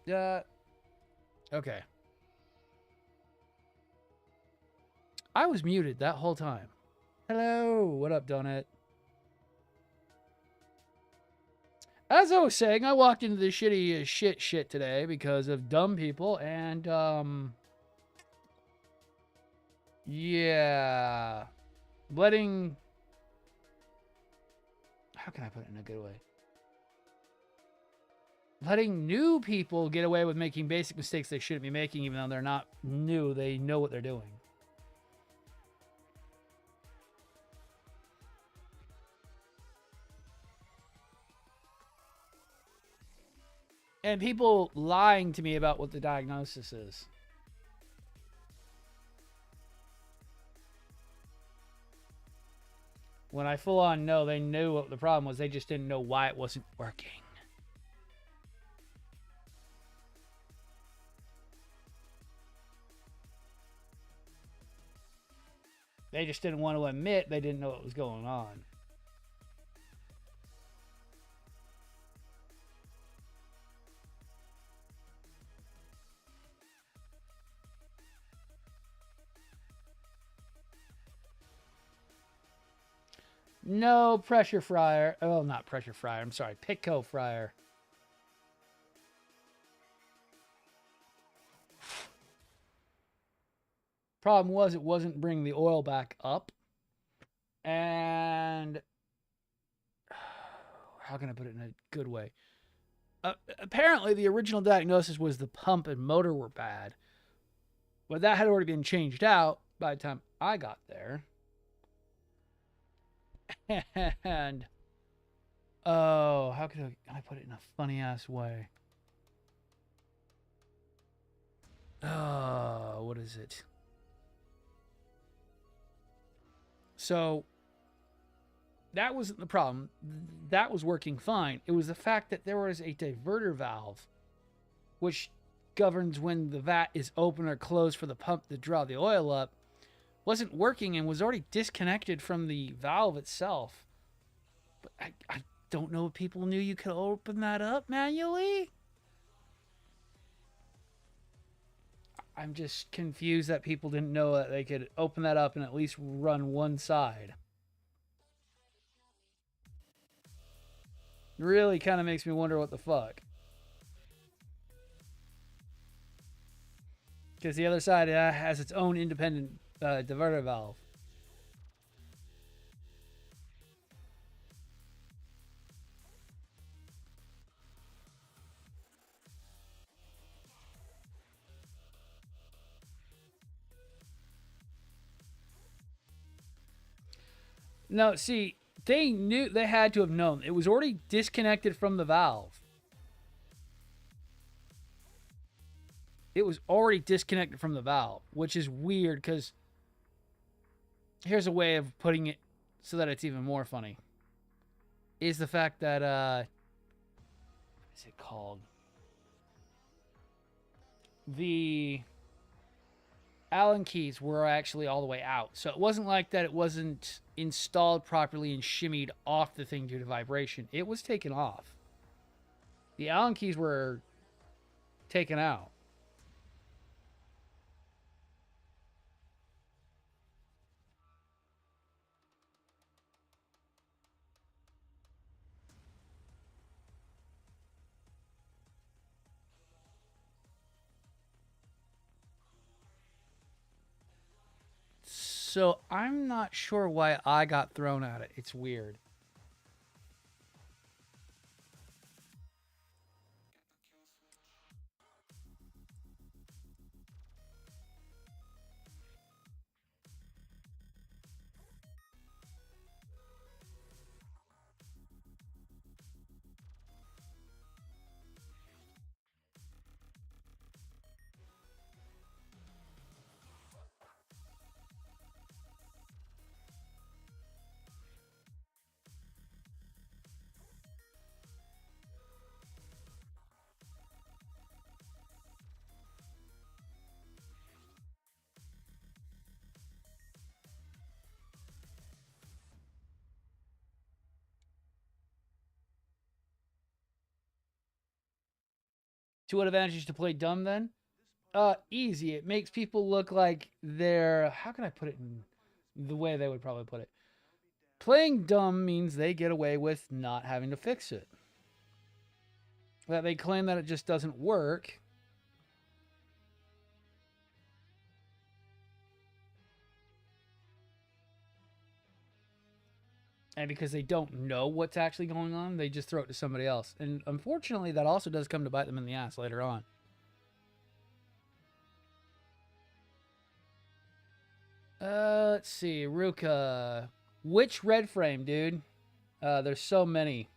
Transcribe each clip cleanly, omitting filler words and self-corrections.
Okay. I was muted that whole time. Hello, what up, Donut? As I was saying, I walked into the shitty shit today because of dumb people and, yeah. Letting... How can I put it in a good way? Letting new people get away with making basic mistakes they shouldn't be making, even though they're not new. They know what they're doing. And people lying to me about what the diagnosis is. When I full on know they knew what the problem was, they just didn't know why it wasn't working. They just didn't want to admit they didn't know what was going on. No pressure fryer. Oh, not pressure fryer. I'm sorry. Pitco fryer. Problem was it wasn't bringing the oil back up. And how can I put it in a good way? Apparently, the original diagnosis was the pump and motor were bad. But that had already been changed out by the time I got there. And oh, how can I put it in a funny ass way? Oh, what is it? So that wasn't the problem. That was working fine. It was the fact that there was a diverter valve, which governs when the vat is open or closed for the pump to draw the oil up, wasn't working and was already disconnected from the valve itself. But I don't know if people knew you could open that up manually. I'm just confused that people didn't know that they could open that up and at least run one side. Really kind of makes me wonder what the fuck. Because the other side has its own independent diverter valve. No, see, they knew, they had to have known. It was already disconnected from the valve. It was already disconnected from the valve, which is weird because here's a way of putting it so that it's even more funny. Is the fact that, what is it called? The Allen keys were actually all the way out. So it wasn't like that it wasn't installed properly and shimmied off the thing due to vibration. It was taken off. The Allen keys were taken out. So I'm not sure why I got thrown at it. It's weird. What advantages to play dumb then? Easy. It makes people look like they're, how can I put it in the way they would probably put it? Playing dumb means they get away with not having to fix it. That they claim that it just doesn't work. And because they don't know what's actually going on, they just throw it to somebody else. And unfortunately, that also does come to bite them in the ass later on. Let's see. Ruka. Which red frame, dude? There's so many.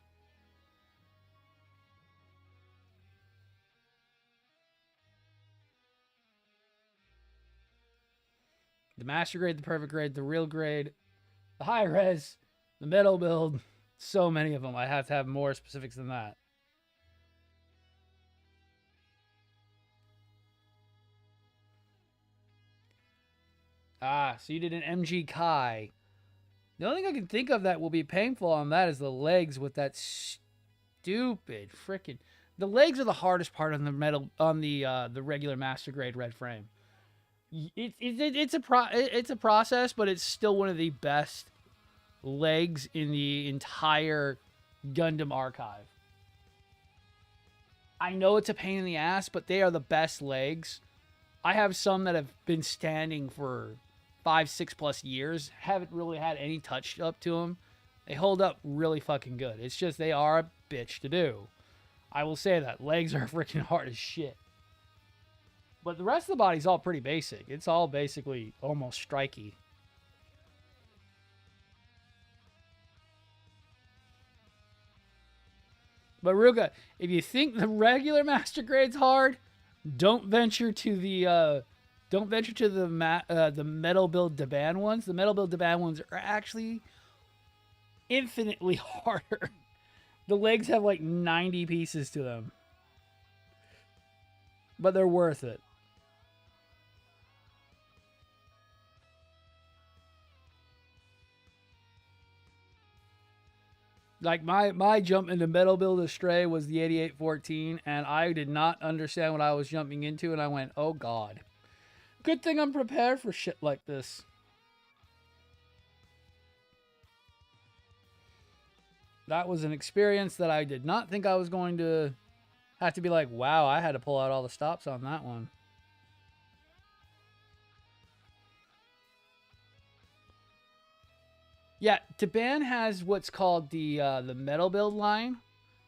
The master grade, the perfect grade, the real grade, the high res, the metal build. So many of them. I have to have more specifics than that. Ah, so you did an MG Kai. The only thing I can think of that will be painful on that is the legs with that stupid freaking. The legs are the hardest part on the metal on the regular master grade red frame. It's a process, but it's still one of the best legs in the entire Gundam archive. I know it's a pain in the ass, but they are the best legs. I have some that have been standing for 5, 6+ years, haven't really had any touch up to them. They hold up really fucking good. It's just they are a bitch to do. I will say that. Legs are freaking hard as shit. But the rest of the body's all pretty basic. It's all basically almost strikey. But Ruka, if you think the regular master grade's hard, don't venture to the the metal build Daban ones. The metal build Daban ones are actually infinitely harder. The legs have like 90 pieces to them. But they're worth it. Like my jump into metal build astray was the 8814, and I did not understand what I was jumping into, and I went, oh god. Good thing I'm prepared for shit like this. That was an experience that I did not think I was going to have to be like, wow, I had to pull out all the stops on that one. Yeah, Taban has what's called the metal build line,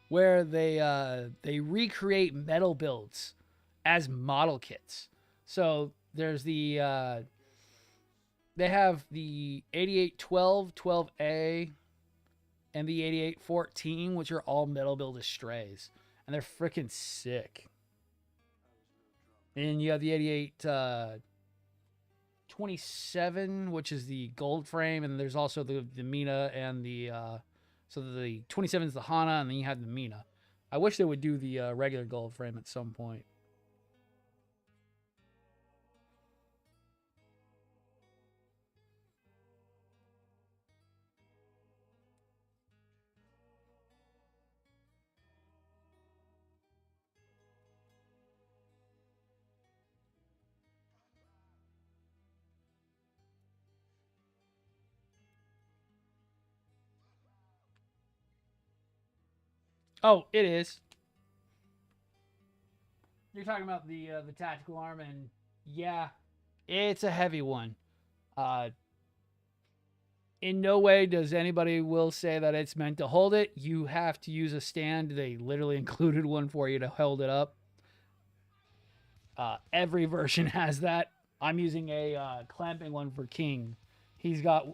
where they recreate metal builds as model kits. So there's they have the 8812, 12A, and the 8814, which are all metal build strays, and they're freaking sick. And you have the 88 27, which is the gold frame, and there's also the Mina and the so the 27 is the Hana, and then you have the Mina. I wish they would do the regular gold frame at some point. Oh, it is. You're talking about the tactical arm, and yeah, it's a heavy one. Uh, in no way does anybody will say that it's meant to hold it. You have to use a stand. They literally included one for you to hold it up. Every version has that. I'm using a clamping one for King. He's got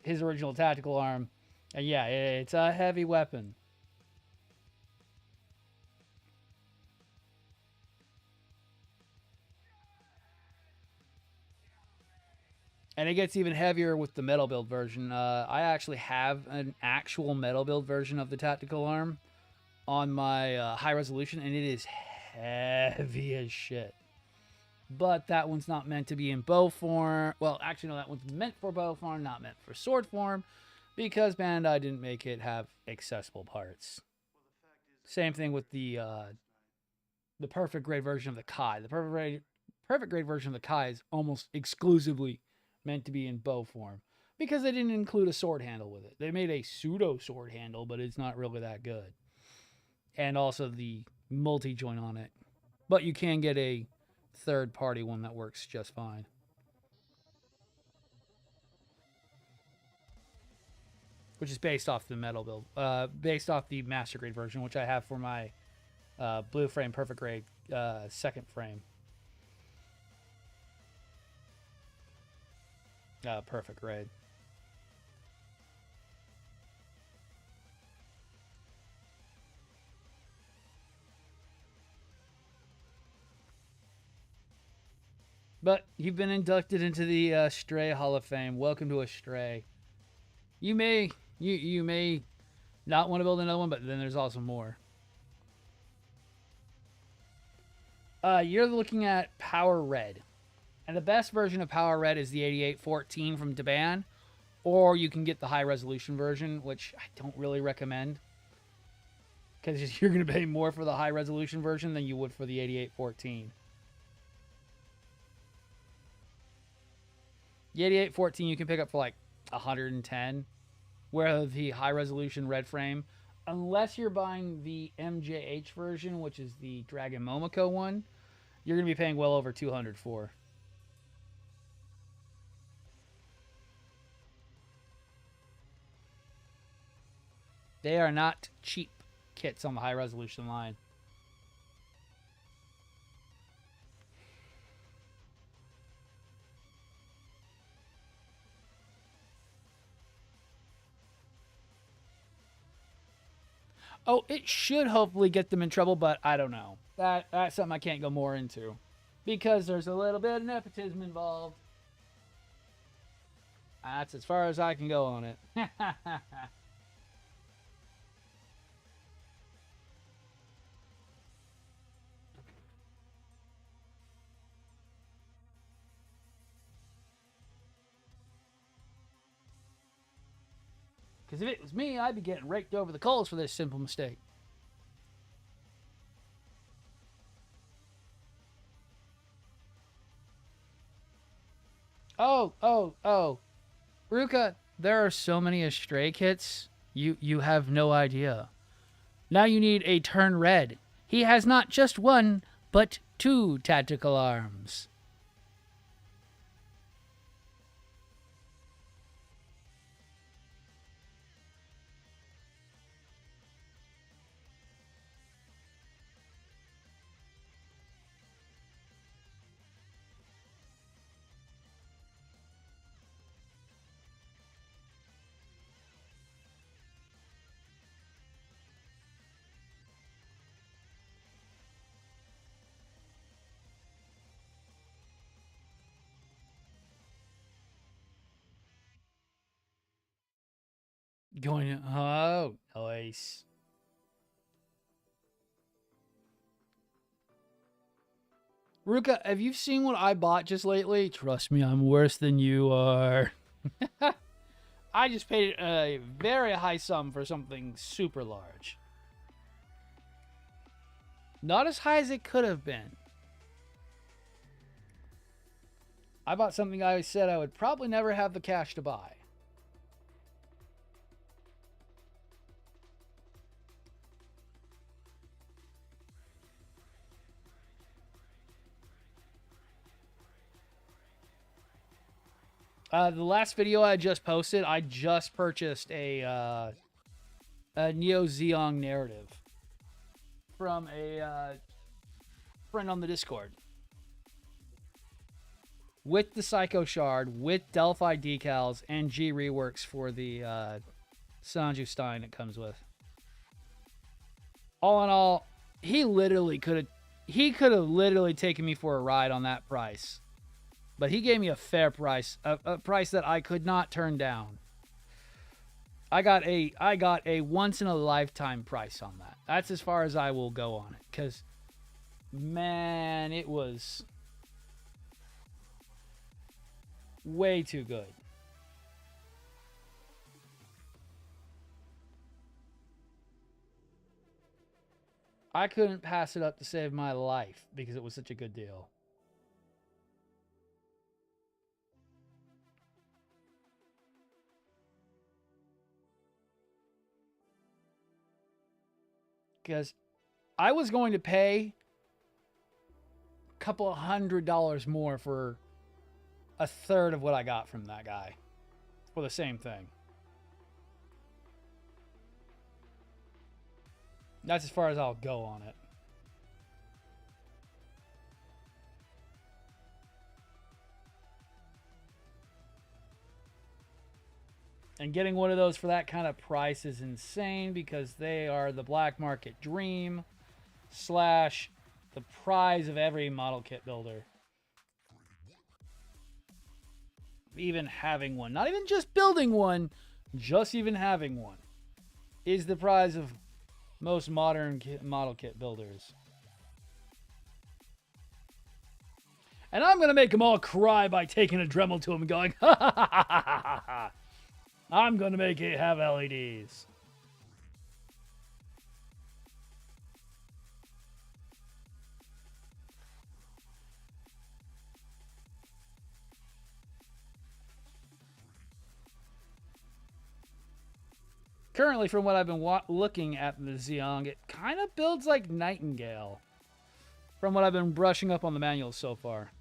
his original tactical arm, and yeah, it's a heavy weapon. And it gets even heavier with the metal build version. I actually have an actual metal build version of the tactical arm on my high resolution, and it is heavy as shit. But that one's not meant to be in bow form. Well, actually, no, that one's meant for bow form, not meant for sword form, because Bandai didn't make it have accessible parts. Same thing with the the perfect grade version of the Kai. The perfect grade version of the Kai is almost exclusively meant to be in bow form because they didn't include a sword handle with it. They made a pseudo sword handle, but it's not really that good. And also the multi-joint on it. But you can get a third-party one that works just fine. Which is based off the metal build, based off the master grade version, which I have for my blue frame perfect grade second frame. Perfect grade. But you've been inducted into the Stray Hall of Fame. Welcome to a Stray. You may not want to build another one, but then there's also more. You're looking at Power Red. And the best version of Power Red is the 8814 from Daban. Or you can get the high resolution version, which I don't really recommend. Because you're going to pay more for the high resolution version than you would for the 8814. The 8814 you can pick up for like 110. Where the high resolution red frame, unless you're buying the MJH version, which is the Dragon Momoko one, you're going to be paying well over 200 for. They are not cheap kits on the high resolution line. Oh, it should hopefully get them in trouble, but I don't know. That's something I can't go more into. Because there's a little bit of nepotism involved. That's as far as I can go on it. Because if it was me, I'd be getting raked over the coals for this simple mistake. Oh. Ruka, there are so many Astray kits, you have no idea. Now you need a Turn Red. He has not just one, but two tactical arms. Going, oh, nice. Ruka, have you seen what I bought just lately? Trust me, I'm worse than you are. I just paid a very high sum for something super large. Not as high as it could have been. I bought something I said I would probably never have the cash to buy. The last video I just posted, I just purchased a Neo Zeong narrative from a friend on the Discord. With the Psycho Shard, with Delphi decals, and G reworks for the Sanju Stein it comes with. All in all, he could have literally taken me for a ride on that price. But he gave me a fair price, a price that I could not turn down. I got a once in a lifetime price on that. That's as far as I will go on it, cuz man, it was way too good. I couldn't pass it up to save my life because it was such a good deal. Because I was going to pay a couple of $100 more for a third of what I got from that guy for the same thing. That's as far as I'll go on it. And getting one of those for that kind of price is insane because they are the black market dream / the prize of every model kit builder. Even having one, not even just building one, just even having one is the prize of most modern model kit builders. And I'm going to make them all cry by taking a Dremel to them and going, ha ha ha ha ha ha. I'm going to make it have LEDs. Currently, from what I've been looking at the Xiong, it kind of builds like Nightingale. From what I've been brushing up on the manuals so far.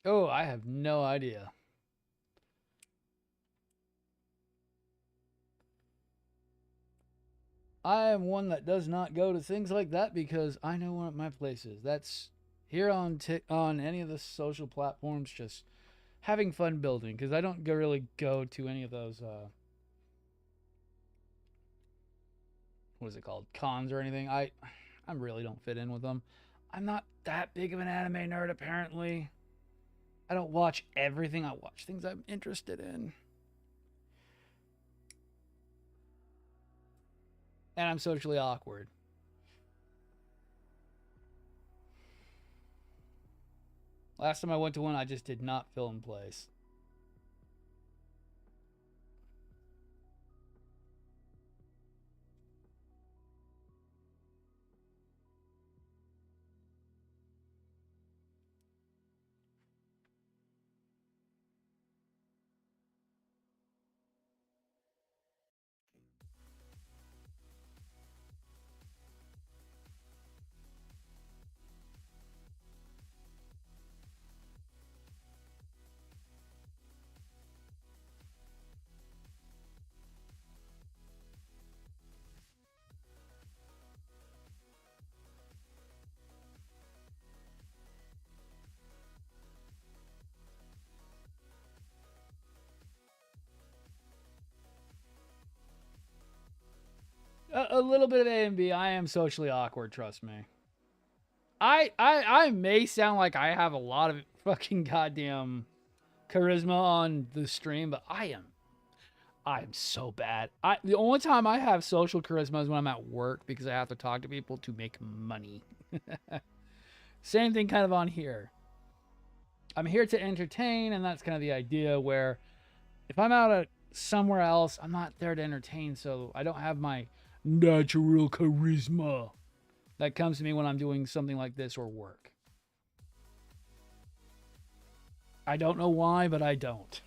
Oh, I have no idea. I am one that does not go to things like that because I know what my place is. That's here on any of the social platforms, just having fun building because I don't really go to any of those what is it called, cons or anything. I really don't fit in with them. I'm not that big of an anime nerd apparently. I don't watch everything. I watch things I'm interested in. And I'm socially awkward. Last time I went to one, I just did not fill in place. A little bit of A and B. I am socially awkward, trust me. I may sound like I have a lot of fucking goddamn charisma on the stream, but I'm so bad. The only time I have social charisma is when I'm at work because I have to talk to people to make money. Same thing kind of on here. I'm here to entertain, and that's kind of the idea where if I'm out at somewhere else, I'm not there to entertain, so I don't have my natural charisma that comes to me when I'm doing something like this or work. I don't know why, but I don't.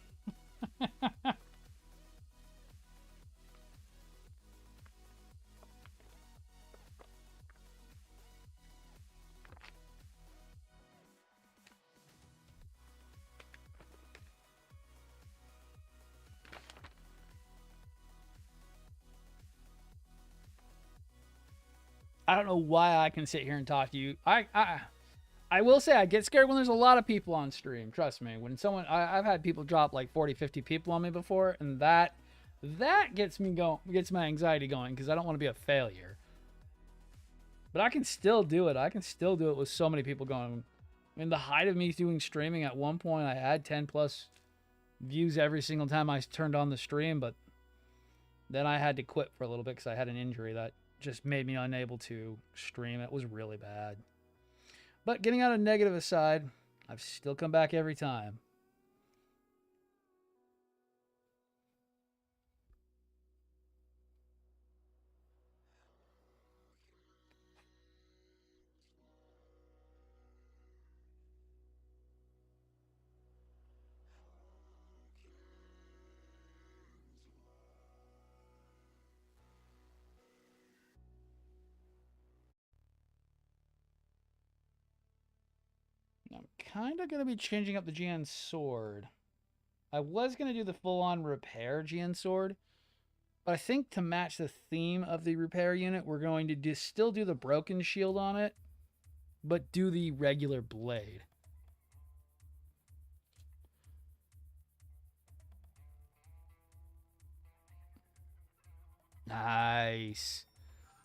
I don't know why I can sit here and talk to you. I will say I get scared when there's a lot of people on stream. Trust me. When someone I've had people drop like 40, 50 people on me before, and that gets me going, gets my anxiety going because I don't want to be a failure. But I can still do it. I can still do it with so many people going. In the height of me doing streaming, at one point I had 10 plus views every single time I turned on the stream, but then I had to quit for a little bit because I had an injury that just made me unable to stream. It was really bad. But getting out of negative aside, I've still come back every time. I'm kind of going to be changing up the GN sword. I was going to do the full-on repair GN sword, but I think to match the theme of the repair unit, we're going to still do the broken shield on it, but do the regular blade. Nice.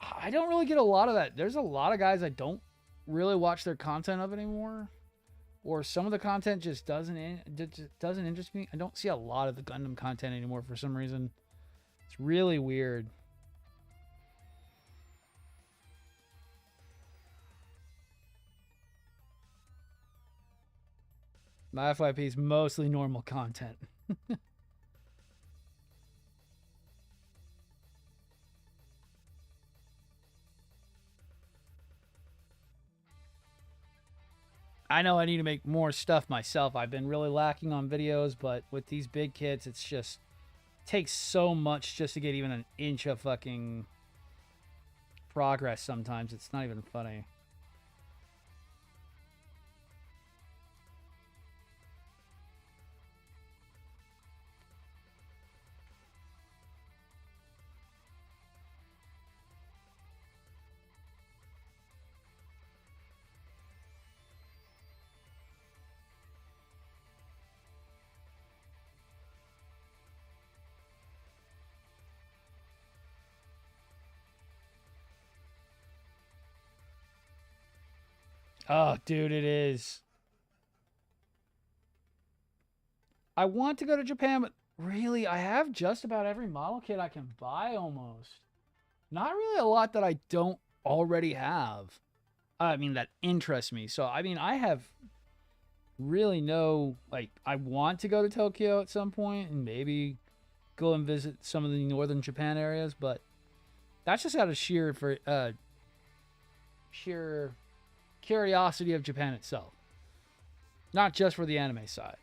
I don't really get a lot of that. There's a lot of guys I don't really watch their content of anymore, or some of the content just doesn't interest me. I don't see a lot of the Gundam content anymore for some reason. It's really weird. My FYP is mostly normal content. I know I need to make more stuff myself. I've been really lacking on videos, but with these big kits, it's just takes so much just to get even an inch of fucking progress sometimes. It's not even funny. Oh, dude, it is. I want to go to Japan, but really, I have just about every model kit I can buy almost. Not really a lot that I don't already have. I mean, that interests me. So, I mean, I have really no, like, I want to go to Tokyo at some point and maybe go and visit some of the northern Japan areas, but that's just out of sheer curiosity of Japan itself, not just for the anime side.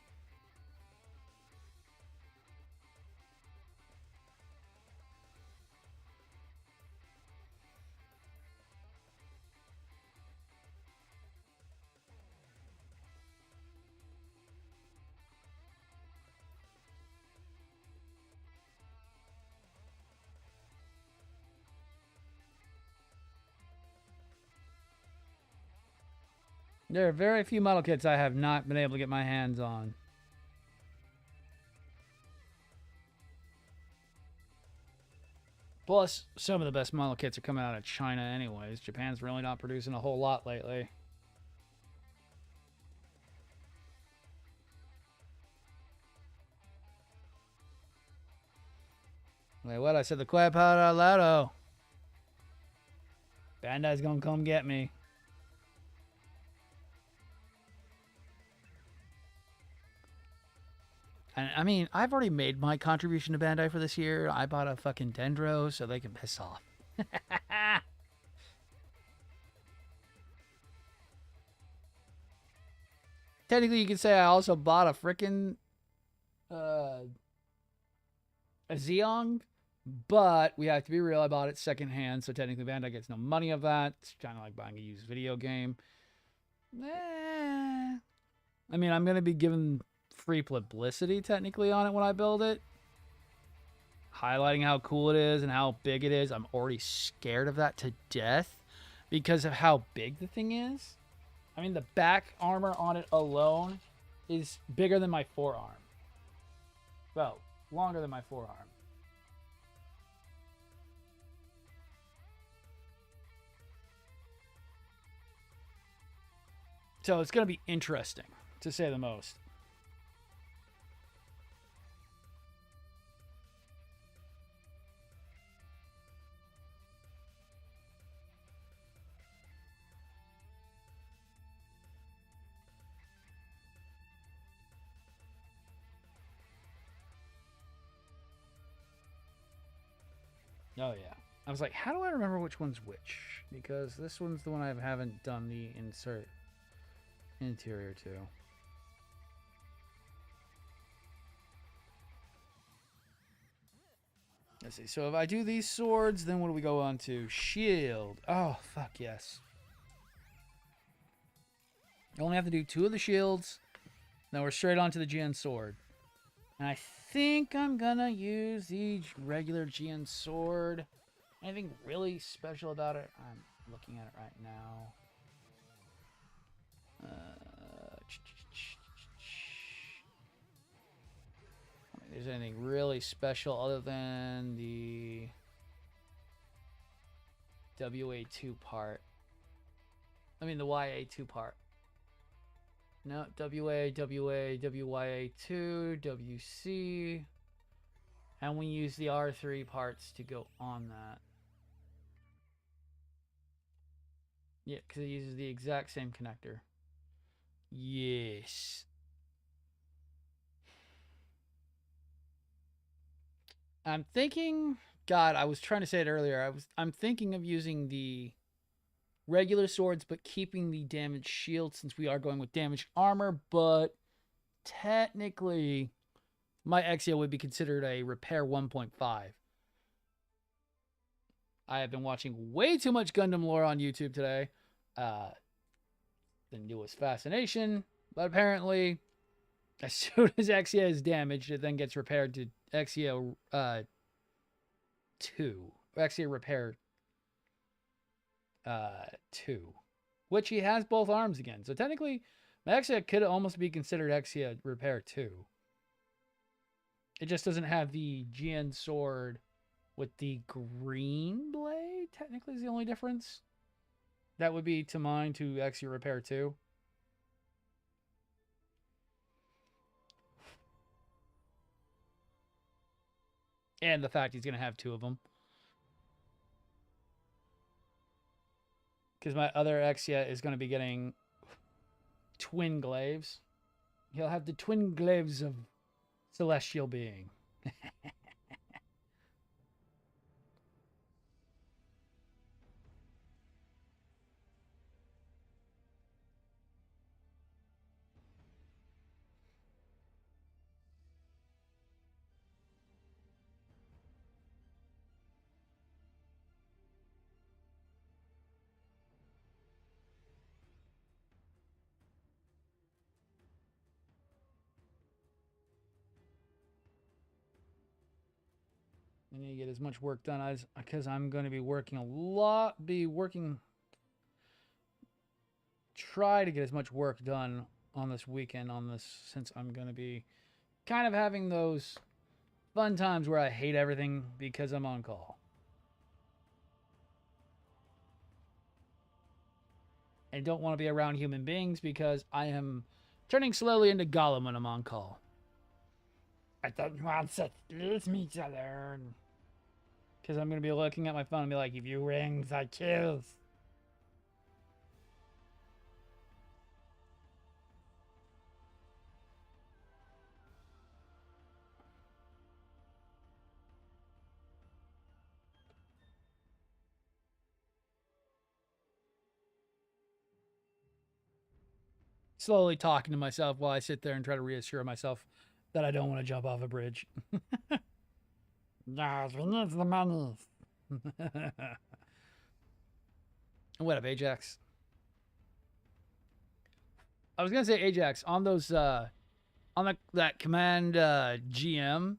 There are very few model kits I have not been able to get my hands on. Plus, some of the best model kits are coming out of China anyways. Japan's really not producing a whole lot lately. Wait, what? I said the quiet part out loud. Bandai's gonna come get me. And I mean, I've already made my contribution to Bandai for this year. I bought a fucking Dendro so they can piss off. Technically, you could say I also bought a freaking a Zeong, but we have to be real. I bought it secondhand, so technically Bandai gets no money of that. It's kind of like buying a used video game. I mean, I'm gonna be given free publicity technically on it when I build it, highlighting how cool it is and how big it is. I'm already scared of that to death because of how big the thing is. I mean, the back armor on it alone is bigger than my forearm. Well, longer than my forearm. So it's going to be interesting, to say the most. Oh yeah. I was like, how do I remember which one's which? Because this one's the one I haven't done the insert interior to. Let's see. So if I do these swords, then what do we go on to? Shield. Oh, fuck yes. I only have to do 2 of the shields. Then we're straight on to the GN sword. And I think I'm gonna use the regular GN sword. Anything really special about it? I'm looking at it right now. I don't think there's anything really special other than the WA2 part. I mean the YA2 part. No, WA, WYA2, WC. And we use the R3 parts to go on that. Yeah, because it uses the exact same connector. Yes. I'm thinking, God, I was trying to say it earlier. I'm thinking of using the regular swords, but keeping the damaged shield since we are going with damaged armor. But technically, my exia would be considered a repair 1.5. I have been watching way too much Gundam lore on YouTube today. The newest fascination, but apparently, as soon as exia is damaged, it then gets repaired to exia 2, exia repair 2, which he has both arms again. So technically, exia could almost be considered exia repair 2. It just doesn't have the GN sword with the green blade. Technically, is the only difference. That would be to mine to exia repair 2. And the fact he's going to have 2 of them. Because my other exia is going to be getting twin glaives. He'll have the twin glaives of celestial being. I need to get as much work done as because I'm going to be working a lot. Try to get as much work done on this weekend on this, since I'm going to be kind of having those fun times where I hate everything because I'm on call. And don't want to be around human beings because I am turning slowly into Gollum when I'm on call. I don't want to lose each other. Because I'm going to be looking at my phone and be like, if you rings, I kills. Slowly talking to myself while I sit there and try to reassure myself that I don't want to jump off a bridge. Yes, we need the money. What up, Ajax? I was gonna say Ajax on those on that command GM.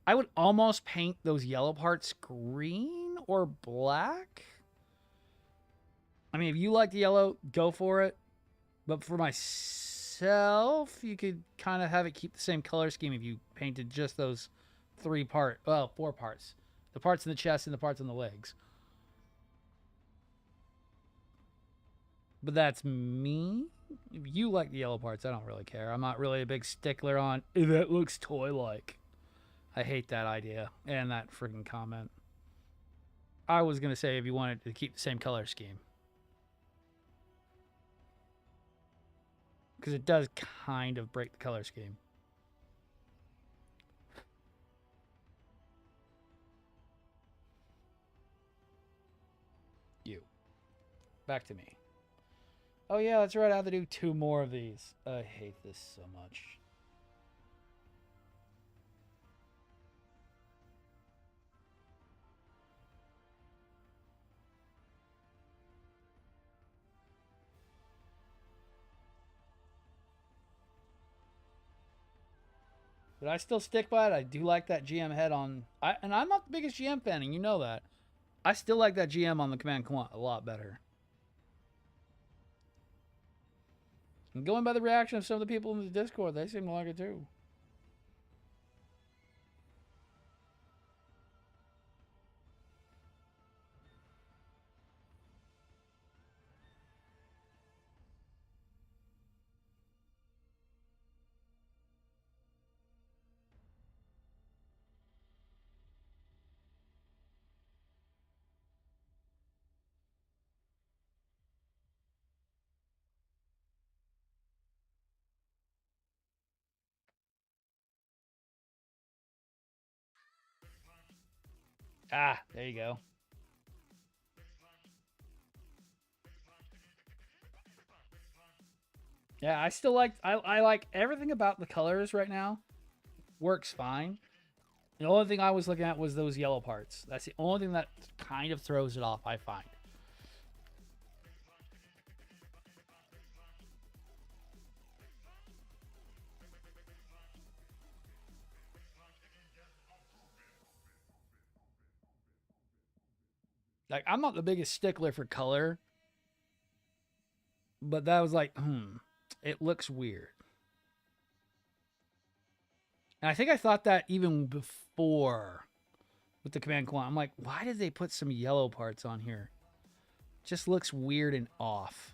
I would almost paint those yellow parts green or black. I mean, if you like the yellow, go for it. But for myself, you could kind of have it keep the same color scheme if you painted just those 4 parts. The parts in the chest and the parts on the legs. But that's me. If you like the yellow parts, I don't really care. I'm not really a big stickler on, that looks toy-like. I hate that idea and that freaking comment. I was going to say if you wanted to keep the same color scheme. Because it does kind of break the color scheme. Back to me. Oh yeah, that's right. I have to do 2 more of these. I hate this so much. But I still stick by it. I do like that GM head on. And I'm not the biggest GM fan, and you know that. I still like that GM on the Command Quant a lot better. And going by the reaction of some of the people in the Discord, they seem to like it too. Ah, there you go. Yeah, I still like I like everything about the colors right now. Works fine. The only thing I was looking at was those yellow parts. That's the only thing that kind of throws it off, I find. Like, I'm not the biggest stickler for color, but that was like, it looks weird. And I think I thought that even before with the Command Quant. I'm like, why did they put some yellow parts on here? Just looks weird and off.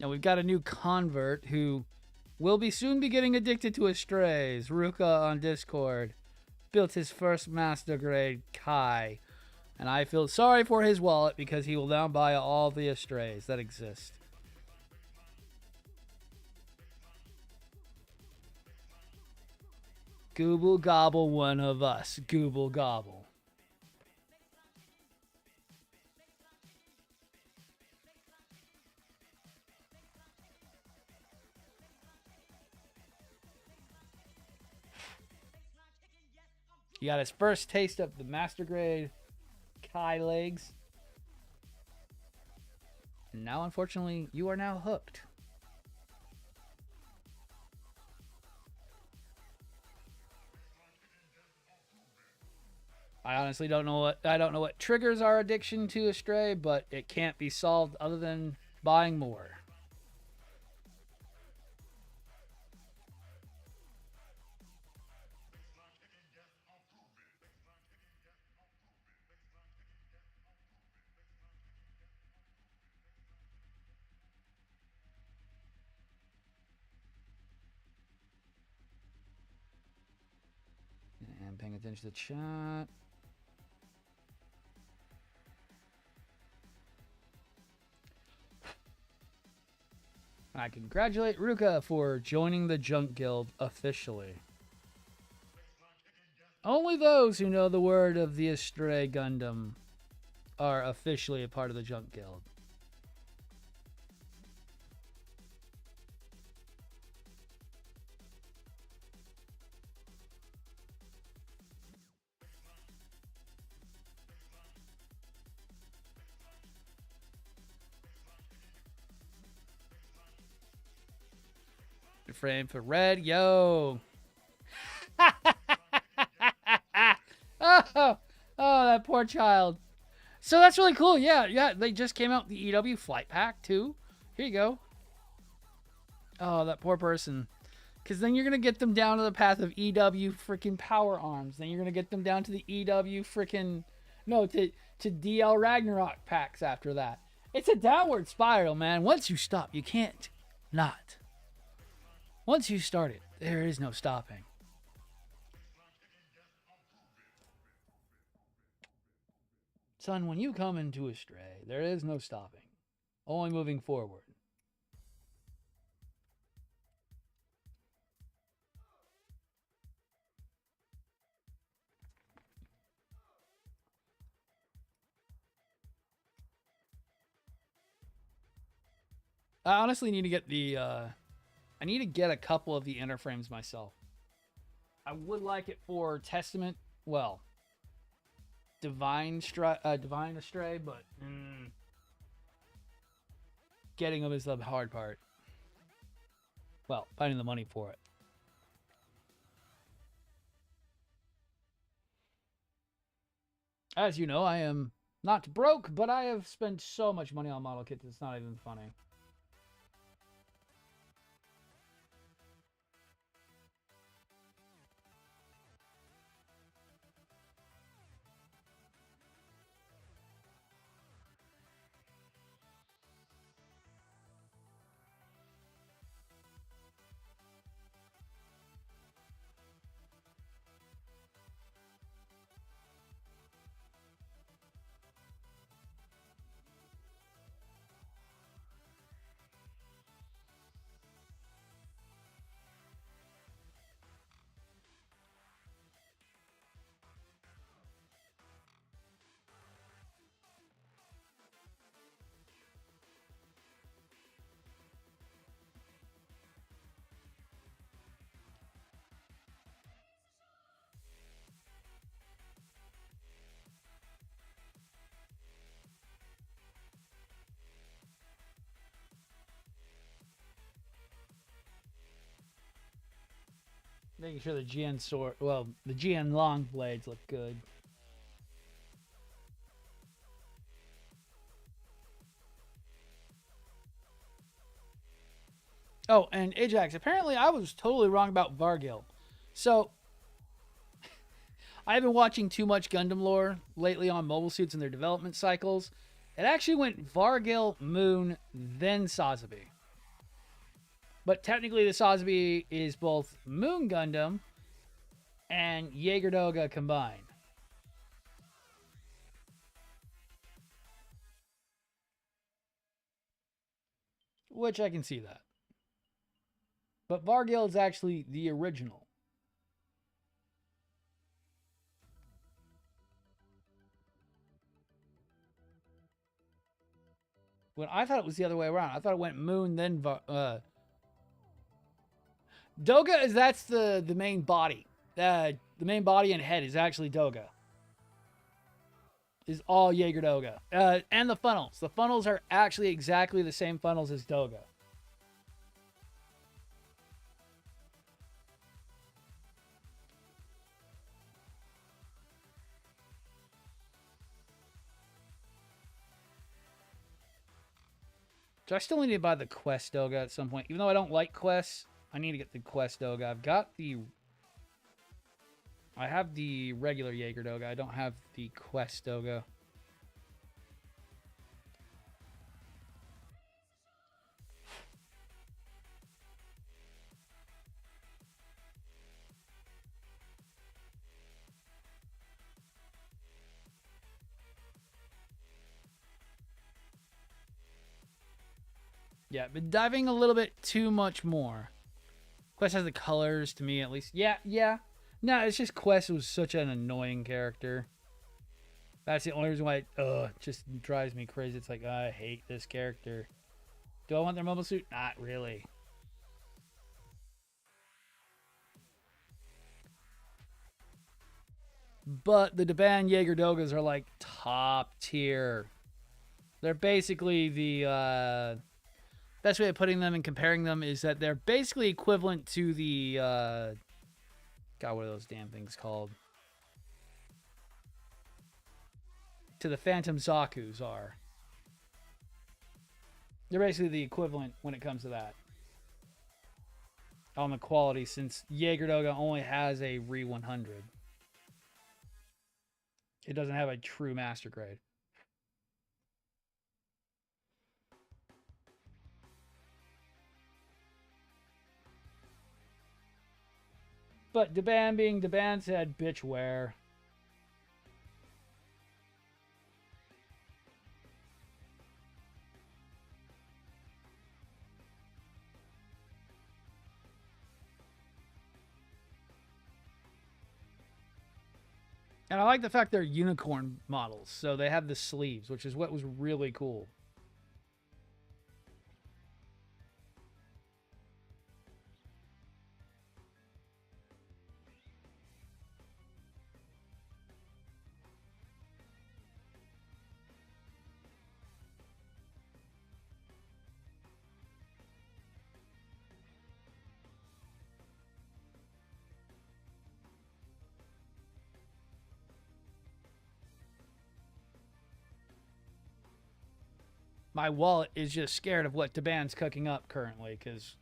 Now we've got a new convert who will be soon be getting addicted to Estrays. Ruka on Discord built his first master grade Kai, and I feel sorry for his wallet because he will now buy all the Estrays that exist. Gooble gobble one of us. Gooble gobble. He got his first taste of the master grade Kai legs. And now, unfortunately, you are now hooked. I honestly don't know what triggers our addiction to Astray, but it can't be solved other than buying more. And paying attention to the chat. I congratulate Ruka for joining the Junk Guild officially. Only those who know the word of the Astray Gundam are officially a part of the Junk Guild. Frame for red, yo. oh, that poor child. So that's really cool. Yeah, they just came out with the EW flight pack too. Here you go. Oh, that poor person. Because then you're going to get them down to the path of EW freaking power arms. Then you're going to get them down to the EW freaking, no, to DL Ragnarok packs after that. It's a downward spiral, man. Once you stop, you can't not. Once you start it, there is no stopping. Son, when you come into a stray, there is no stopping, only moving forward. I honestly need to get the I need to get a couple of the inner frames myself. I would like it for Testament, well, Divine Astray, but getting them is the hard part. Well, finding the money for it. As you know, I am not broke, but I have spent so much money on model kits, it's not even funny. Making sure the GN sword, well, the GN long blades look good. Oh, and Ajax, apparently I was totally wrong about Vargil. So, I've been watching too much Gundam lore lately on mobile suits and their development cycles. It actually went Vargil, Moon, then Sazabi. But technically the Sazabi is both Moon Gundam and Jaeger Doga combined. Which I can see that. But Vargil is actually the original. When I thought it was the other way around. I thought it went Moon, then Doga is that's the main body. The main body and head is actually Doga. Is all Jaeger Doga. And the funnels. The funnels are actually exactly the same funnels as Doga. So I still need to buy the Quest Doga at some point. Even though I don't like quests, I need to get the Quest Doga. I have the regular Jaeger Doga. I don't have the Quest Doga. Yeah, been diving a little bit too much more. Quest has the colors, to me at least. Yeah. No, it's just Quest was such an annoying character. That's the only reason why it just drives me crazy. It's like, I hate this character. Do I want their mobile suit? Not really. But the Daban Jaeger Dogas are like top tier. They're basically the best way of putting them and comparing them is that they're basically equivalent to the God, what are those damn things called? To the Phantom Zaku's are. They're basically the equivalent when it comes to that. On the quality, since Jaeger Doga only has a Re 100. It doesn't have a true master grade. But Daban being Daban said, bitch, where? And I like the fact they're unicorn models, so they have the sleeves, which is what was really cool. My wallet is just scared of what Taban's cooking up currently, because,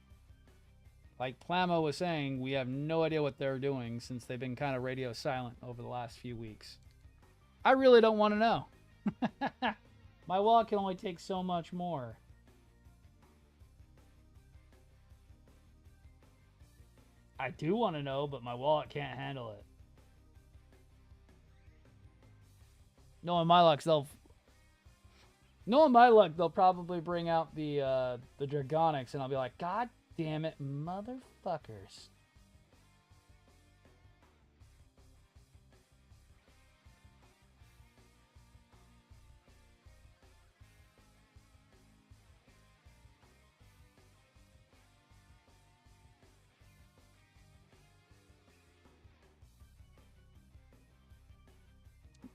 like Plamo was saying, we have no idea what they're doing since they've been kind of radio silent over the last few weeks. I really don't want to know. My wallet can only take so much more. I do want to know, but my wallet can't handle it. Knowing my luck, they'll probably bring out the Dragonics, and I'll be like, God damn it, motherfuckers.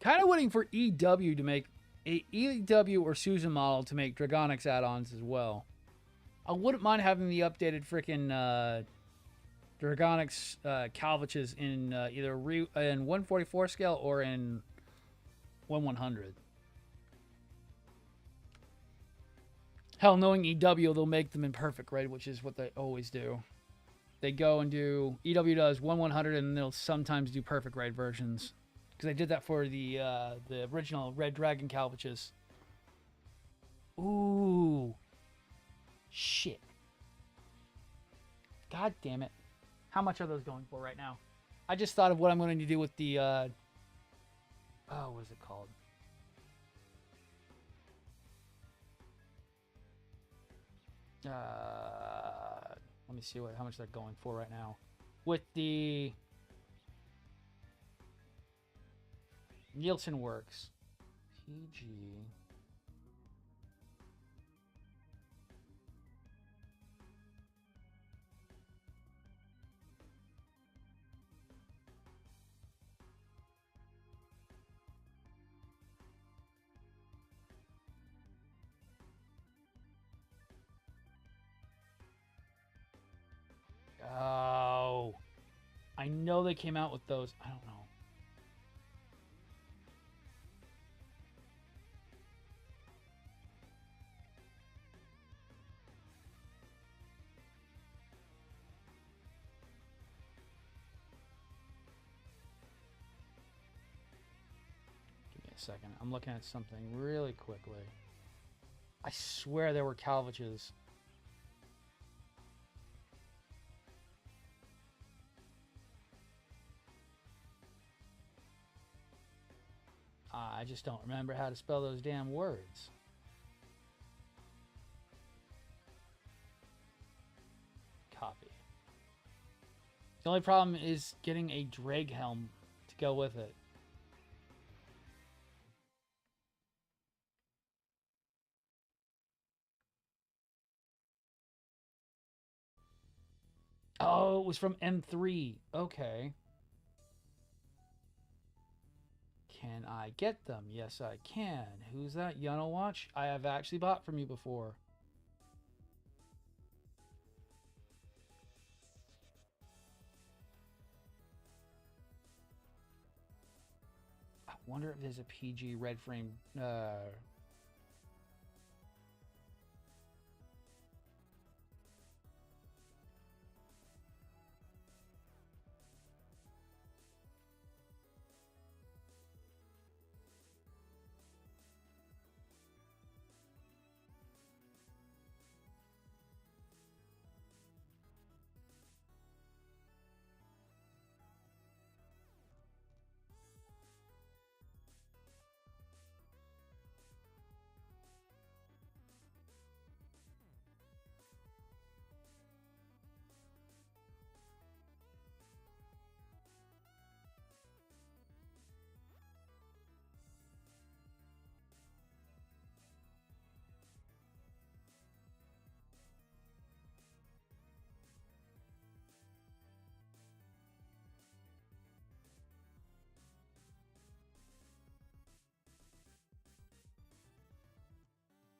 Kind of waiting for EW to make a EW or Susan model to make Dragonics add-ons as well. I wouldn't mind having the updated freaking Dragonics Calviches in either in 144 scale or in 1100. Hell, knowing EW, they'll make them in perfect red, which is what they always do. They go and do EW does 1/100, and they'll sometimes do perfect red versions. Because I did that for the original Red Dragon Calviches. Ooh. Shit. God damn it. How much are those going for right now? I just thought of what I'm going to do with the... oh, what is it called? Let me see how much they're going for right now. With the... Nielsen Works. PG. Oh. I know they came out with those. I don't know. Second. I'm looking at something really quickly. I swear there were Calviches. I just don't remember how to spell those damn words. Copy. The only problem is getting a Dreg helm to go with it. Oh, it was from M3. Okay. Can I get them? Yes, I can. Who's that? Yuno Watch? I have actually bought from you before. I wonder if there's a PG red frame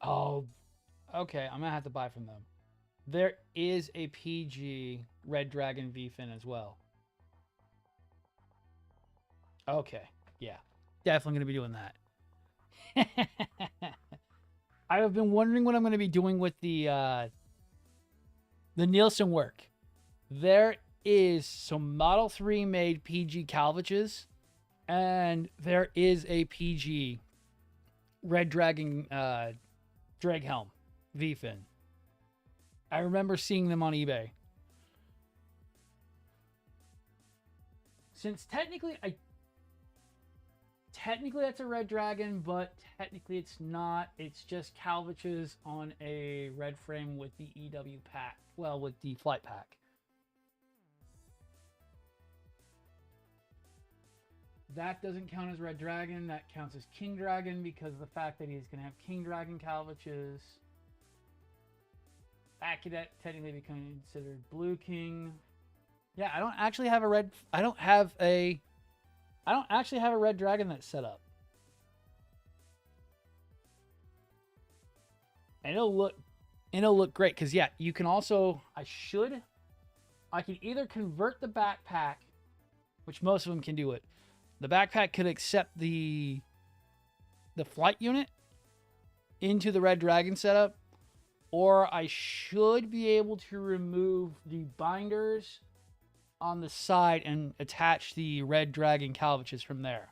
Oh, okay. I'm gonna have to buy from them. There is a PG Red Dragon V fin as well. Okay, yeah, definitely gonna be doing that. I have been wondering what I'm gonna be doing with the Nielsen work. There is some Model 3 made PG Calvaches, and there is a PG Red Dragon drag helm V fin. I remember seeing them on eBay. Since technically that's a Red Dragon, but technically it's not. It's just Calvaches on a red frame with the EW pack. Well, with the flight pack. That doesn't count as Red Dragon. That counts as King Dragon because of the fact that he's going to have King Dragon Calvaches. That could technically be considered Blue King. Yeah, I don't actually have a red. I don't actually have a Red Dragon that's set up. And it'll look great because yeah, you can also I can either convert the backpack, which most of them can do it. The backpack could accept the flight unit into the Red Dragon setup, or I should be able to remove the binders on the side and attach the Red Dragon Calvaches from there.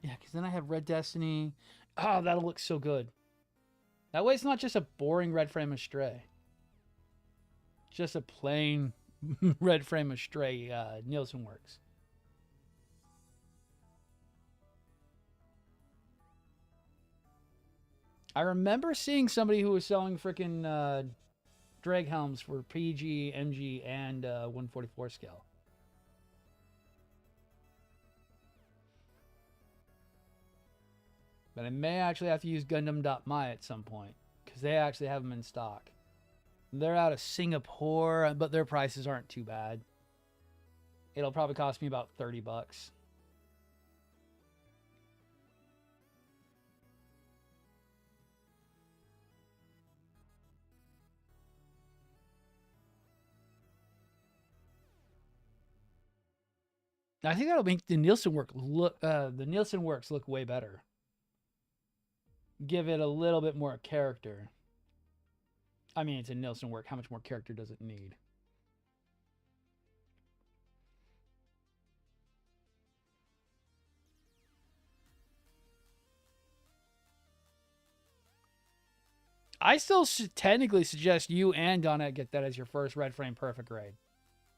Yeah, because then I have Red Destiny. Oh, that'll look so good. That way it's not just a boring red frame Astray. Just a plain red frame Astray Nielsen Works. I remember seeing somebody who was selling freaking drag helms for PG, MG, and 144 scale. But I may actually have to use Gundam.my at some point because they actually have them in stock. They're out of Singapore, but their prices aren't too bad. It'll probably cost me about $30. I think that'll make the Nielsen Works look way better. Give it a little bit more character. I mean, it's a Nielsen work. How much more character does it need? I still technically suggest you and Donna get that as your first red frame perfect grade.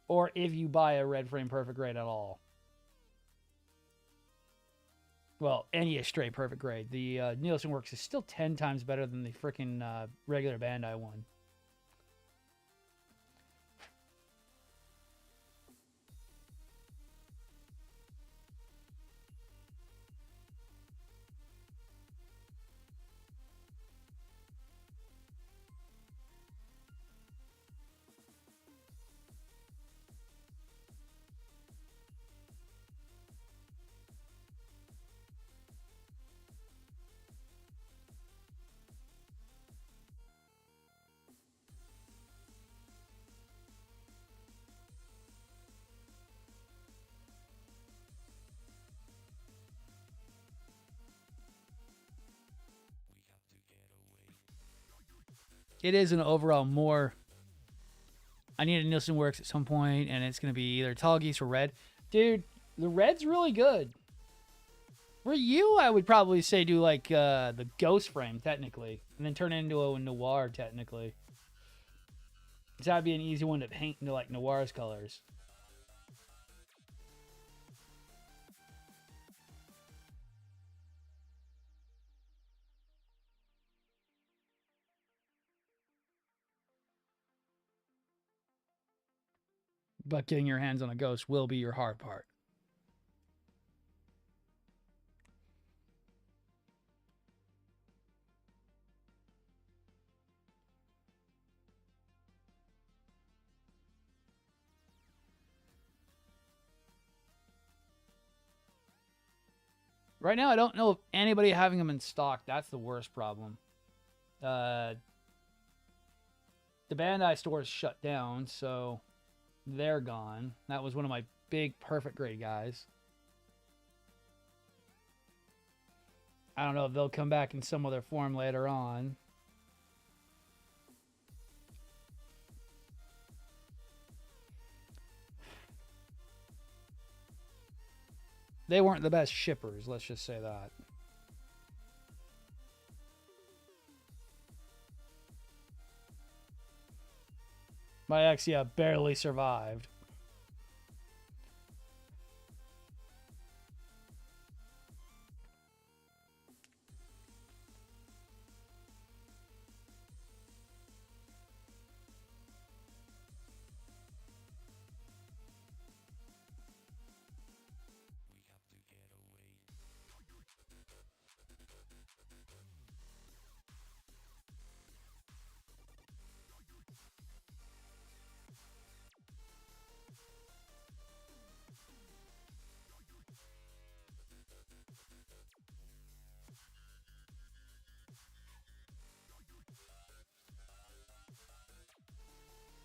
Or if you buy a red frame perfect grade at all. Well, any straight perfect grade. The Nielsen Works is still 10 times better than the freaking regular Bandai one. It is an overall more. I need a Nielsen Works at some point, and it's going to be either Tall Geese or Red. Dude, the Red's really good. For you, I would probably say do like the Ghost frame, technically, and then turn it into a Noir, technically. Because that'd be an easy one to paint into like Noir's colors. But getting your hands on a Ghost will be your hard part. Right now, I don't know of anybody having them in stock. That's the worst problem. The Bandai store is shut down, so they're gone. That was one of my big perfect grade guys. I don't know if they'll come back in some other form later on. They weren't the best shippers, let's just say that. My exia barely survived.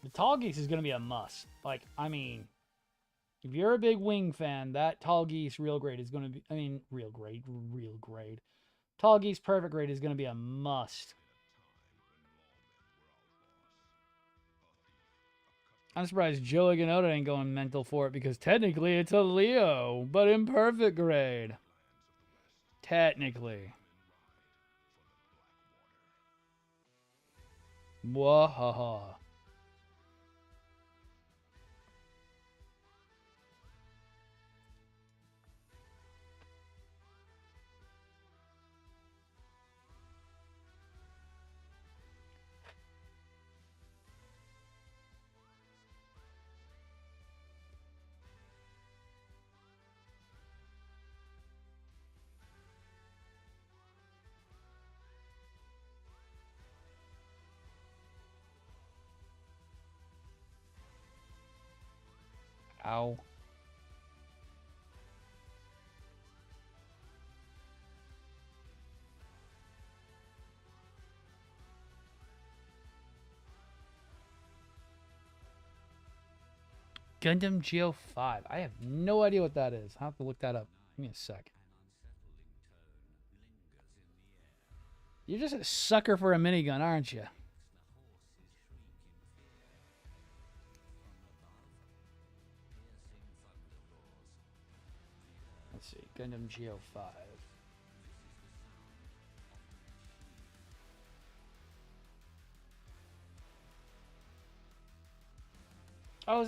The Tall Geese is going to be a must. Like, I mean, if you're a big Wing fan, that Tall Geese real grade is going to be, I mean, real grade. Tall Geese perfect grade is going to be a must. I'm surprised Joey Ganoda ain't going mental for it because technically it's a Leo, but in perfect grade. Technically. Wahaha. Ow. Gundam Geo 5. I have no idea what that is. I'll have to look that up. Give me a sec. You're just a sucker for a minigun, aren't you? Let's see. Gundam Geo 5. Oh,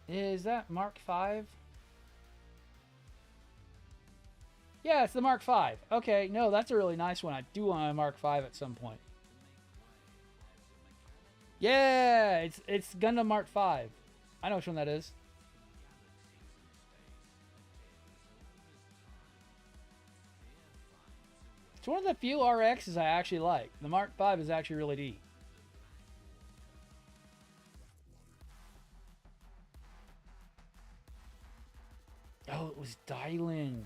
is that Mark 5? Yeah, it's the Mark 5. Okay, no, that's a really nice one. I do want a Mark 5 at some point. Yeah, it's Gundam Mark 5. I know which one that is. It's one of the few RXs I actually like. The Mark 5 is actually really neat. Oh, it was Dylan.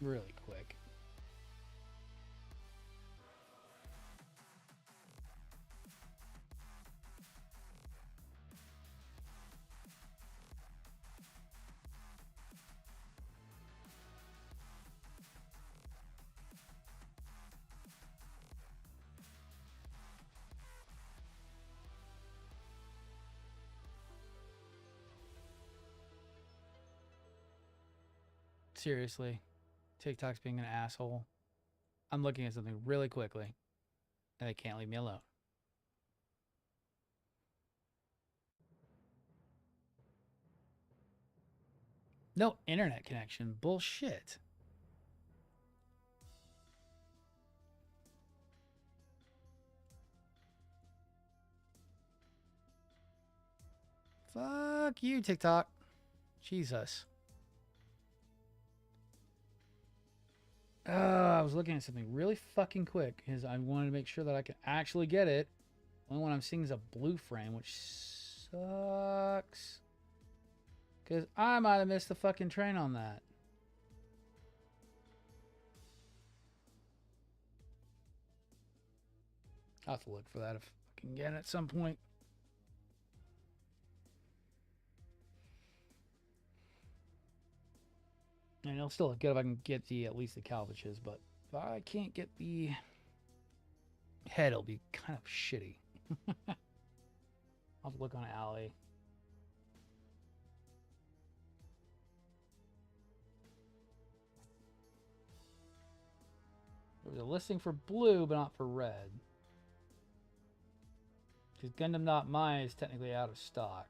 really quick. Seriously, TikTok's being an asshole. I'm looking at something really quickly, and they can't leave me alone. No internet connection. Bullshit. Fuck you, TikTok. Jesus. I was looking at something really fucking quick because I wanted to make sure that I could actually get it. The only one I'm seeing is a blue frame, which sucks. Because I might have missed the fucking train on that. I'll have to look for that if I can get it at some point. And it'll still look good if I can get the at least the Calvaches, but if I can't get the head, it'll be kind of shitty. I'll have to look on Alley. There was a listing for blue, but not for red. Because Gundam Not Mine is technically out of stock.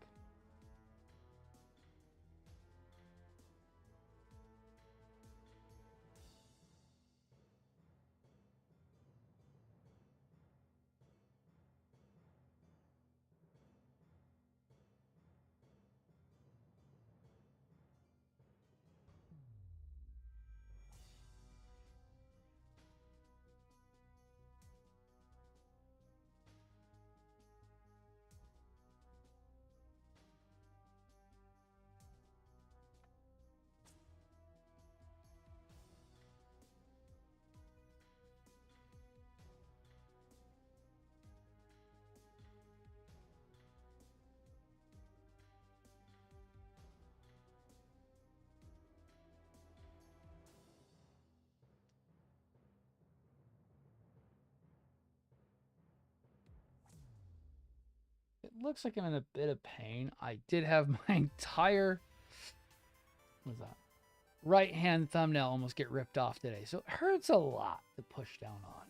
It looks like I'm in a bit of pain. I did have my entire, what's that, right hand thumbnail almost get ripped off today. So it hurts a lot to push down on.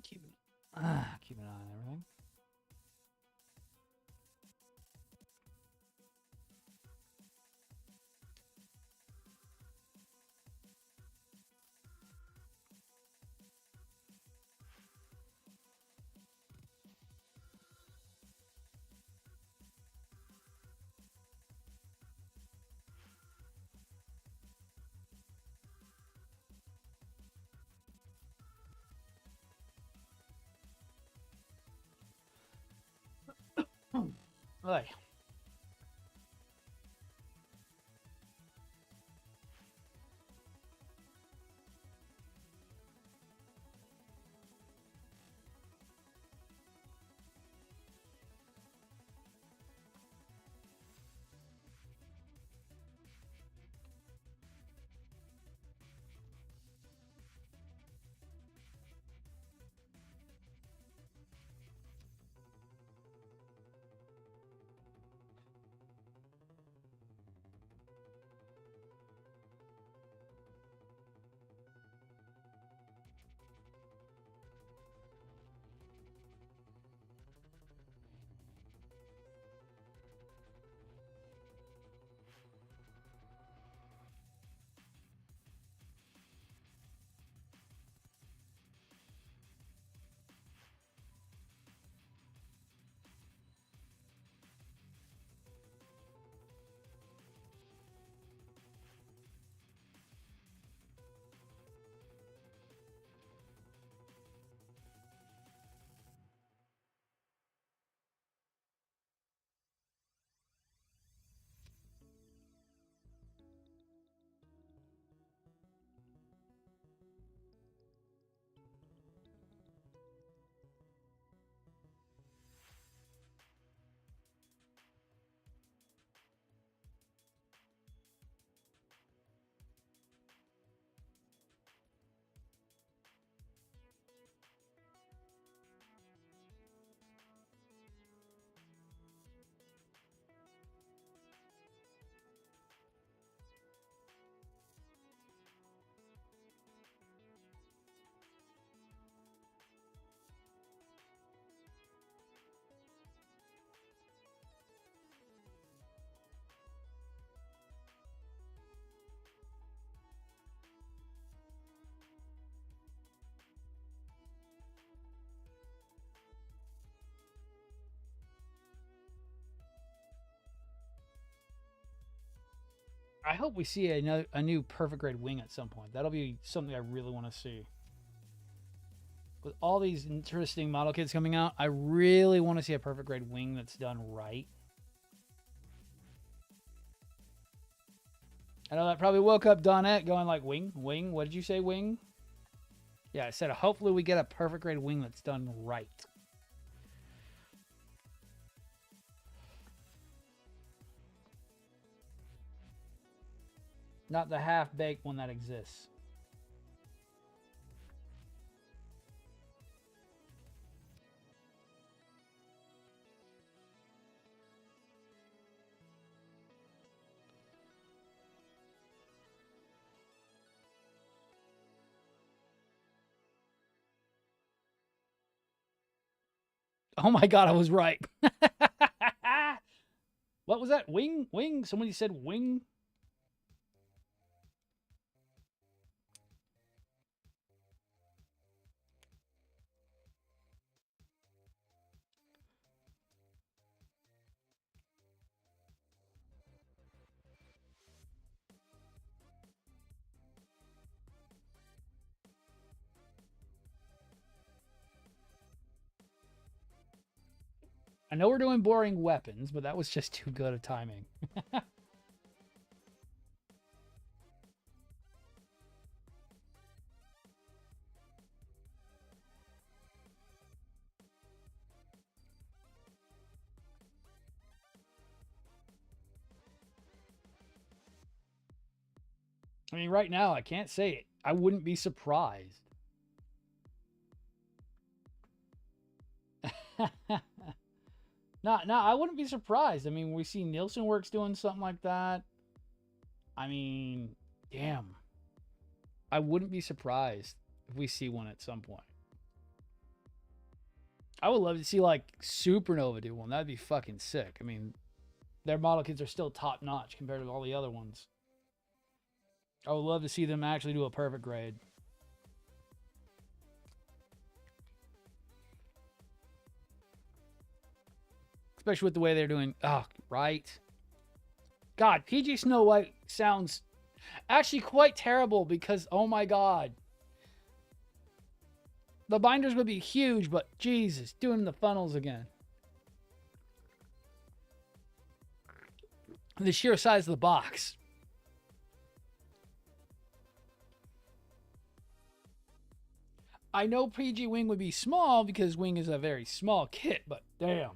Keep an eye on everything. Right. I hope we see a new perfect grade wing at some point. That'll be something I really want to see. With all these interesting model kits coming out, I really want to see a perfect grade wing that's done right. I know that probably woke up Donette going like, wing, wing, what did you say, wing? Yeah, I said hopefully we get a perfect grade wing that's done right. Not the half-baked one that exists. Oh my god, I was right. What was that? Wing? Wing? Somebody said wing? I know we're doing boring weapons, but that was just too good of timing. I mean, right now, I can't say it. I wouldn't be surprised. No, I wouldn't be surprised. I mean, we see Nielsen Works doing something like that. I mean, damn. I wouldn't be surprised if we see one at some point. I would love to see like Supernova do one. That'd be fucking sick. I mean, their model kits are still top notch compared to all the other ones. I would love to see them actually do a perfect grade. Especially with the way they're doing. Oh, right. God, PG Snow White sounds actually quite terrible because, oh my God. The binders would be huge, but Jesus, doing the funnels again. The sheer size of the box. I know PG Wing would be small because Wing is a very small kit, but damn.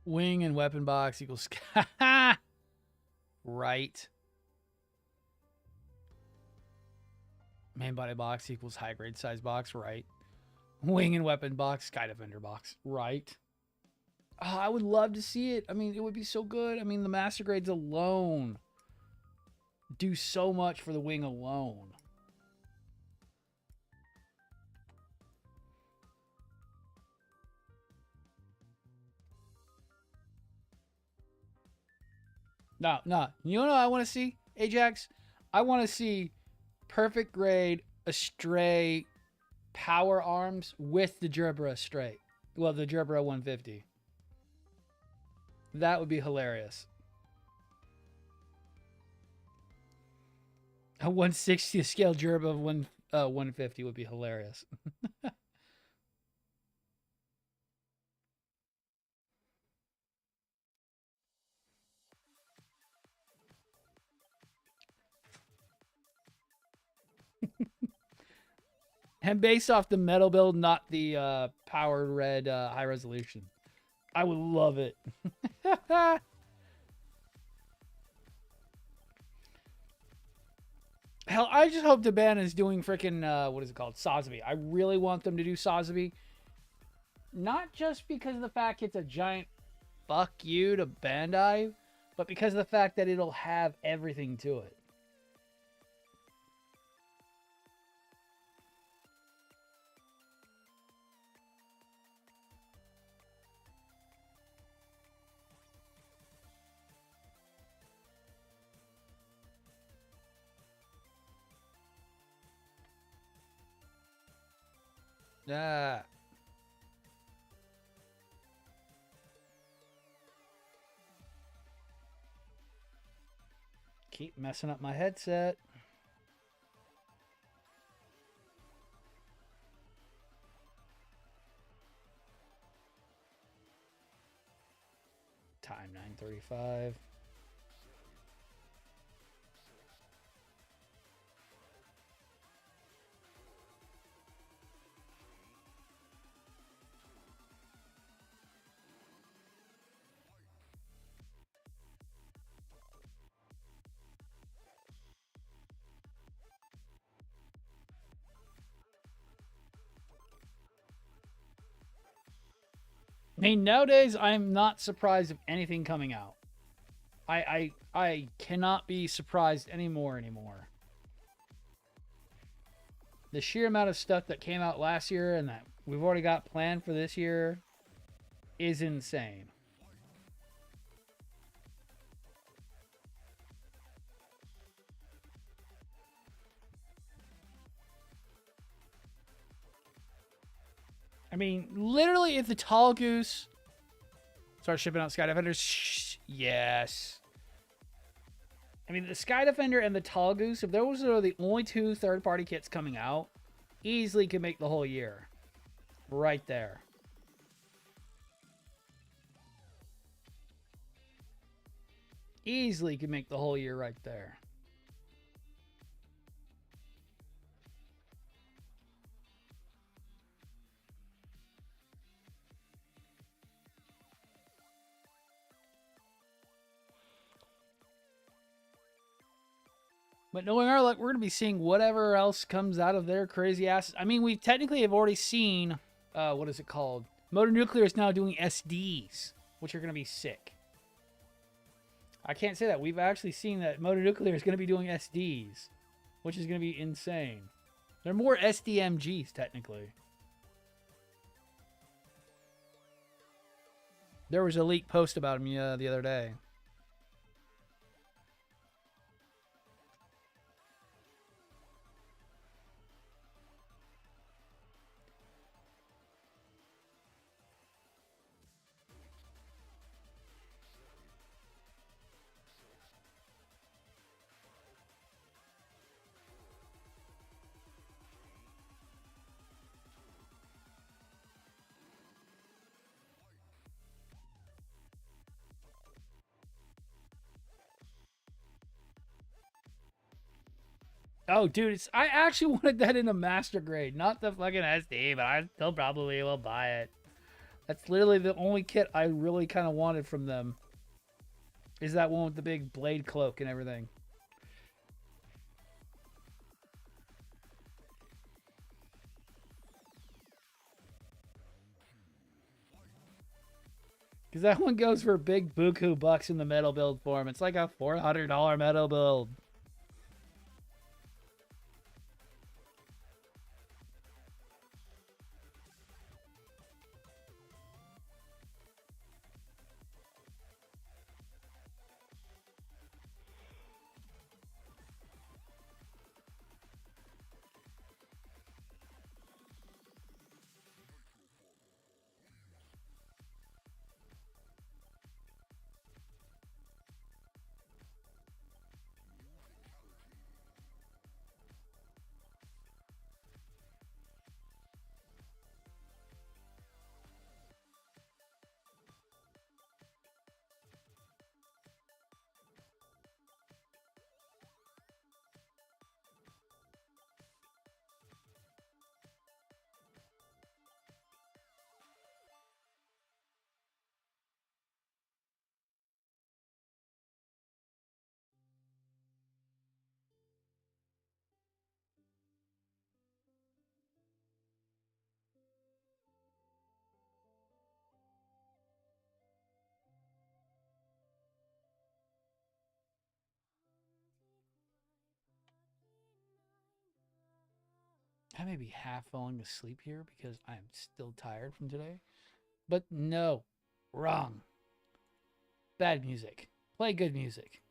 Wing and weapon box equals right. Main body box equals high grade size box, right. Wing and weapon box, Sky Defender box, right. Oh, I would love to see it. I mean, it would be so good. I mean, the master grades alone do so much for the Wing alone. No. You know what I want to see, Ajax? I want to see perfect grade Astray power arms with the Gerbera straight. Well, the Gerbera 150. That would be hilarious. A 160 scale Gerba of 150 would be hilarious. And based off the metal build, not the powered red high resolution. I would love it. Hell, I just hope the band is doing freaking, what is it called? Sotheby. I really want them to do Sotheby. Not just because of the fact it's a giant fuck you to Bandai, but because of the fact that it'll have everything to it. Yeah. Keep messing up my headset. Time 9:35. I mean, nowadays I'm not surprised of anything coming out. I cannot be surprised anymore. The sheer amount of stuff that came out last year and that we've already got planned for this year is insane. I mean, literally, if the Tall Goose starts shipping out Sky Defenders, yes. I mean, the Sky Defender and the Tall Goose, if those are the only two third-party kits coming out, easily can make the whole year. Right there. Easily can make the whole year right there. But knowing our luck, we're going to be seeing whatever else comes out of their crazy asses. I mean, we technically have already seen, what is it called? Motor Nuclear is now doing SDs, which are going to be sick. I can't say that. We've actually seen that Motor Nuclear is going to be doing SDs, which is going to be insane. They're more SDMGs, technically. There was a leaked post about them the other day. Oh, dude, I actually wanted that in a master grade, not the fucking SD, but I still probably will buy it. That's literally the only kit I really kind of wanted from them. Is that one with the big blade cloak and everything. Because that one goes for big buku bucks in the metal build form. It's like a $400 metal build. I may be half falling asleep here because I'm still tired from today. But no, wrong. Bad music. Play good music.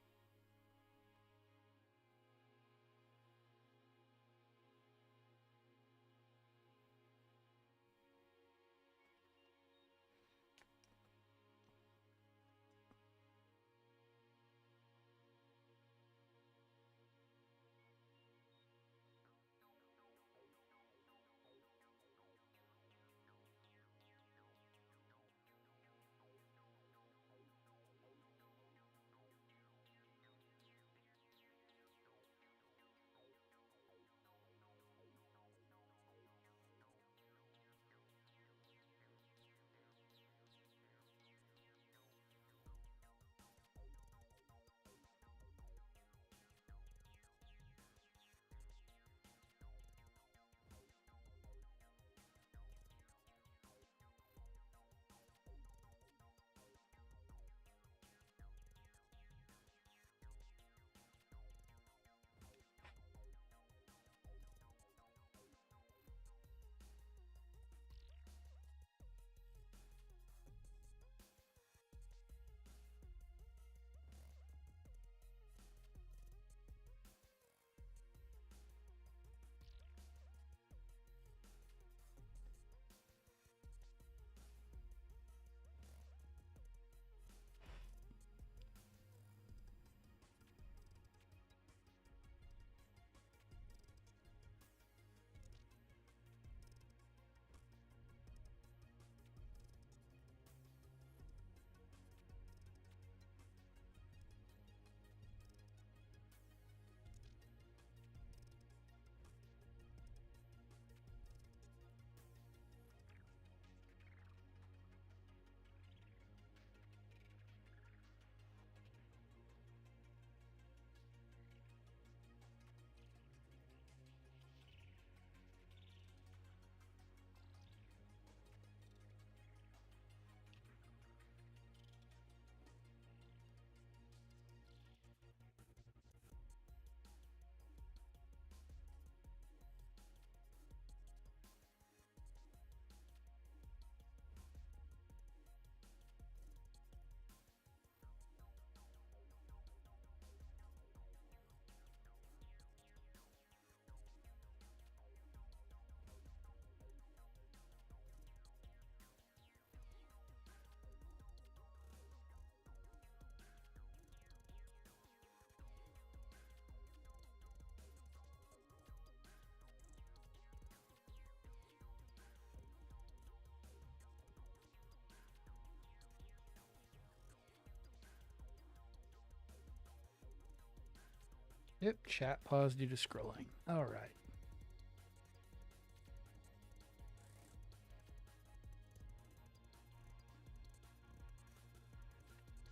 Yep, chat pause due to scrolling. All right.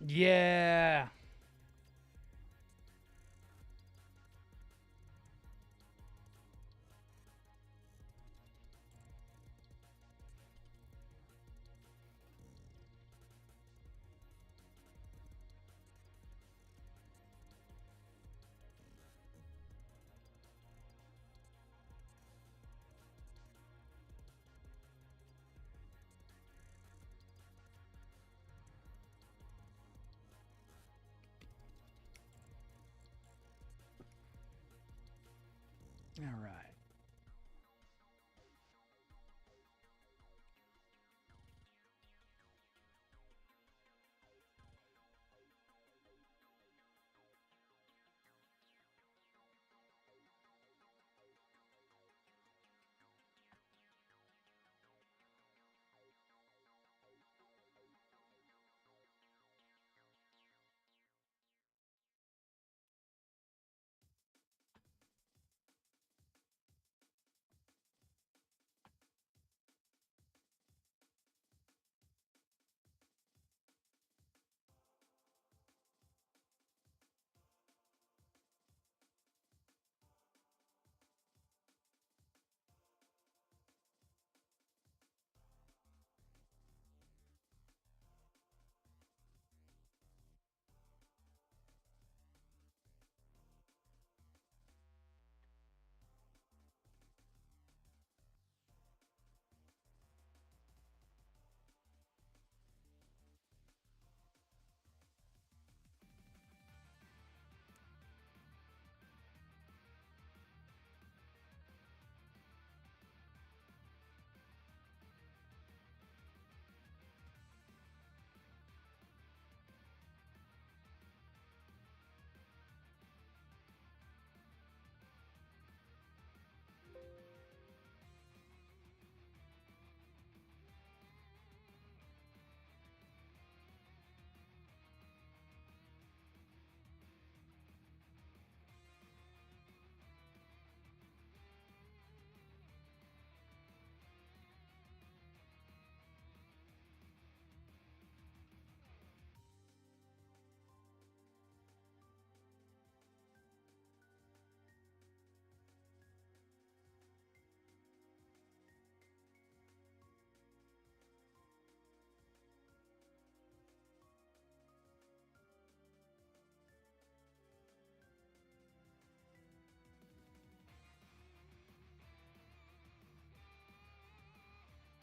Yeah. All right.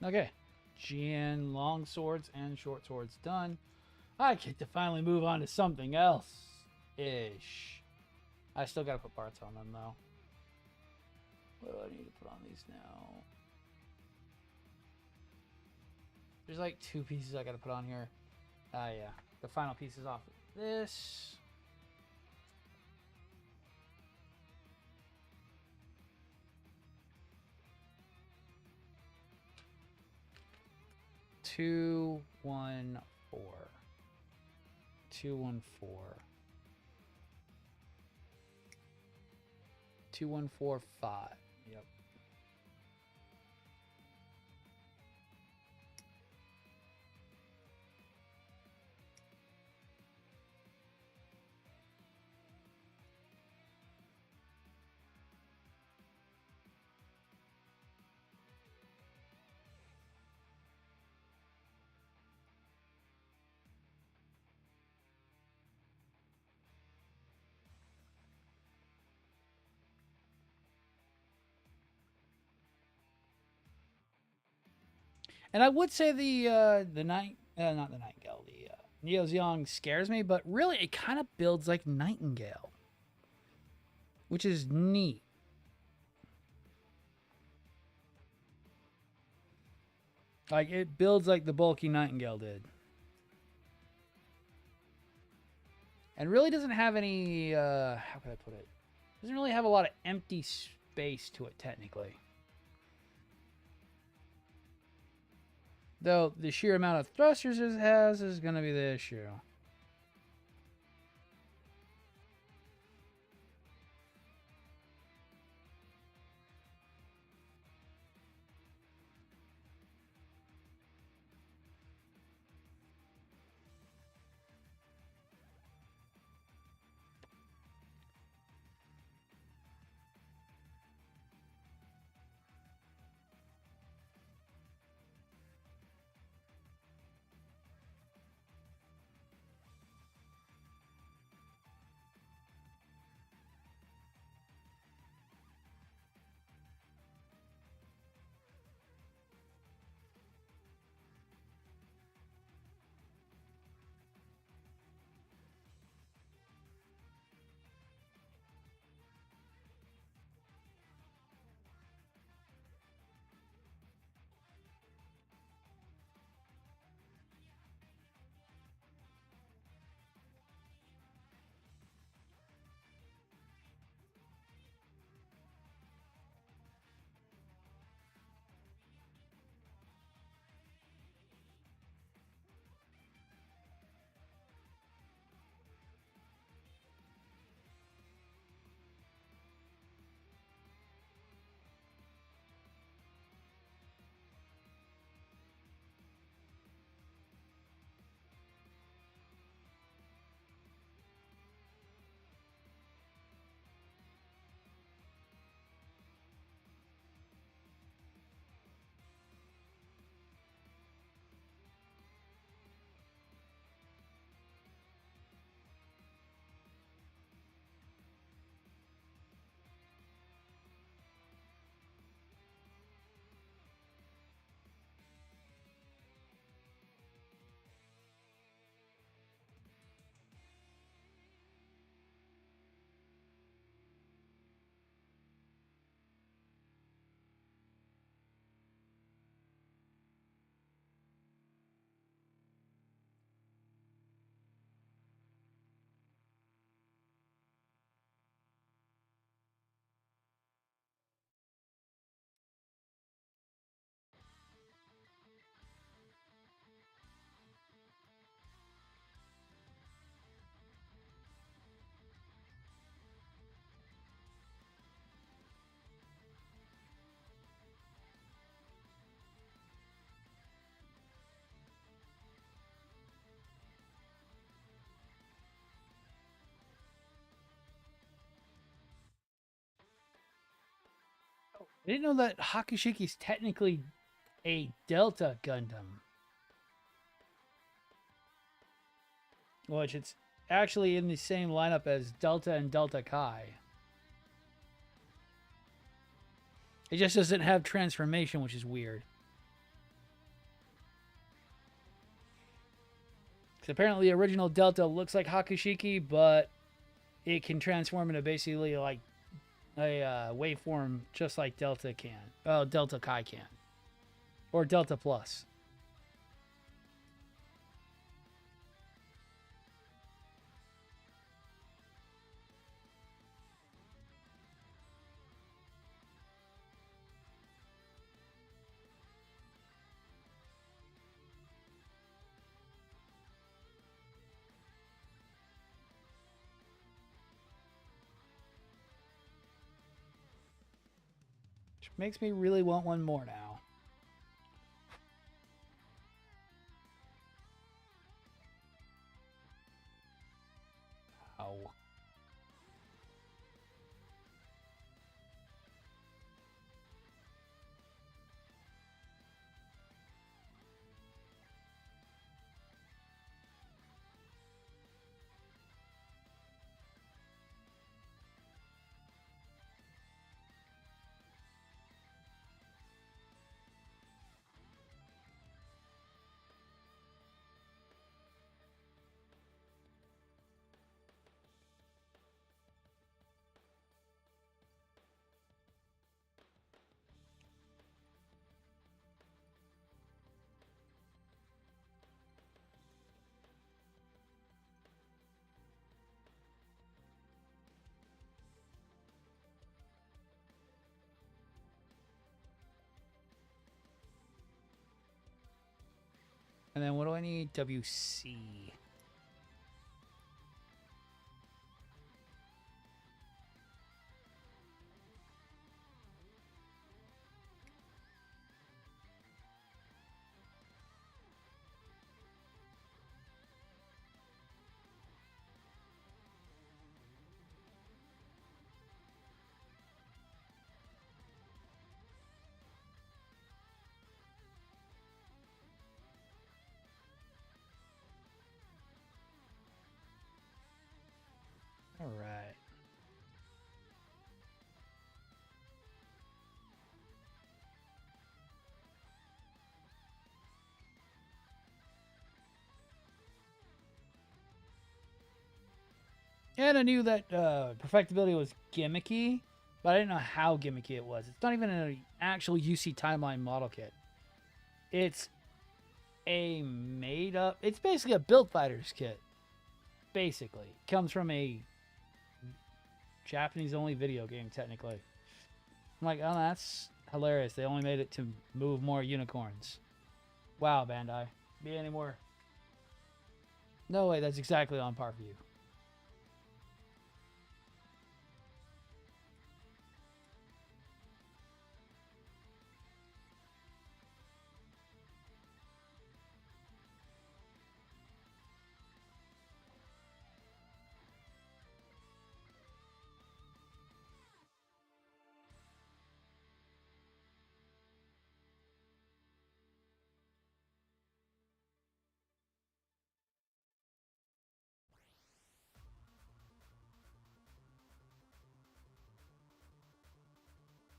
Okay. GN long swords and short swords done. I get to finally move on to something else. Ish. I still gotta put parts on them though. What do I need to put on these now? There's like 2 pieces I gotta put on here. Yeah. The final piece is off of this. Two, 1, 4. 2, 1, 4. 2, 1, 4, 5. Yep. And I would say the night, not the Nightingale, the Neo's Young scares me, but really it kind of builds like Nightingale, which is neat. Like it builds like the bulky Nightingale did, and really doesn't have any. How can I put it? Doesn't really have a lot of empty space to it technically. Though the sheer amount of thrusters it has is going to be the issue. I didn't know that Hakushiki is technically a Delta Gundam. Which it's actually in the same lineup as Delta and Delta Kai. It just doesn't have transformation, which is weird. Because apparently original Delta looks like Hakushiki, but it can transform into basically like a waveform just like Delta can. Oh, Delta Kai can. Or Delta Plus. Which makes me really want one more now. Ow. And then what do I need? WC. All right. And I knew that perfectibility was gimmicky, but I didn't know how gimmicky it was. It's not even an actual UC Timeline model kit. It's a made up. It's basically a Build Fighters kit. Basically, comes from a Japanese only video game. Technically, I'm like, oh, that's hilarious. They only made it to move more unicorns. Wow, Bandai. Be any more? No way. That's exactly on par for you.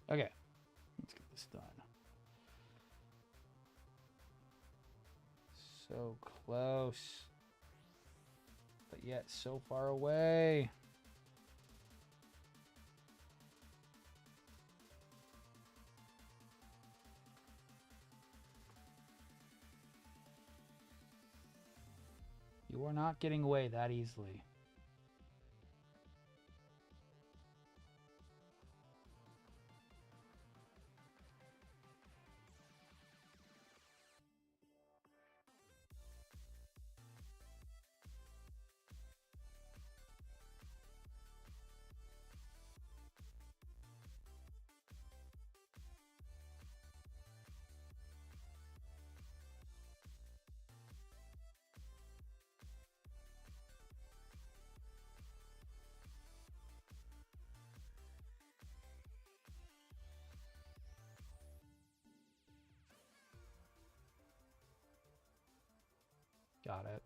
Okay, let's get this done. So close, but yet so far away. You are not getting away that easily. Got it.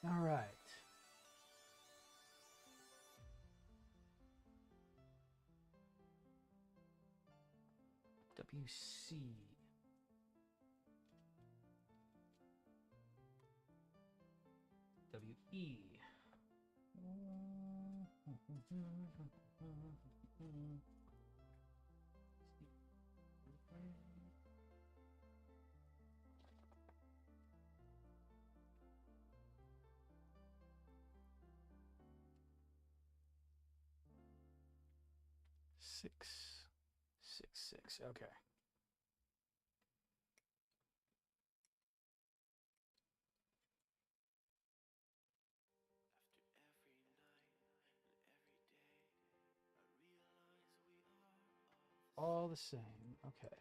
All right. WC. WE. Six. Okay. All the same. Okay.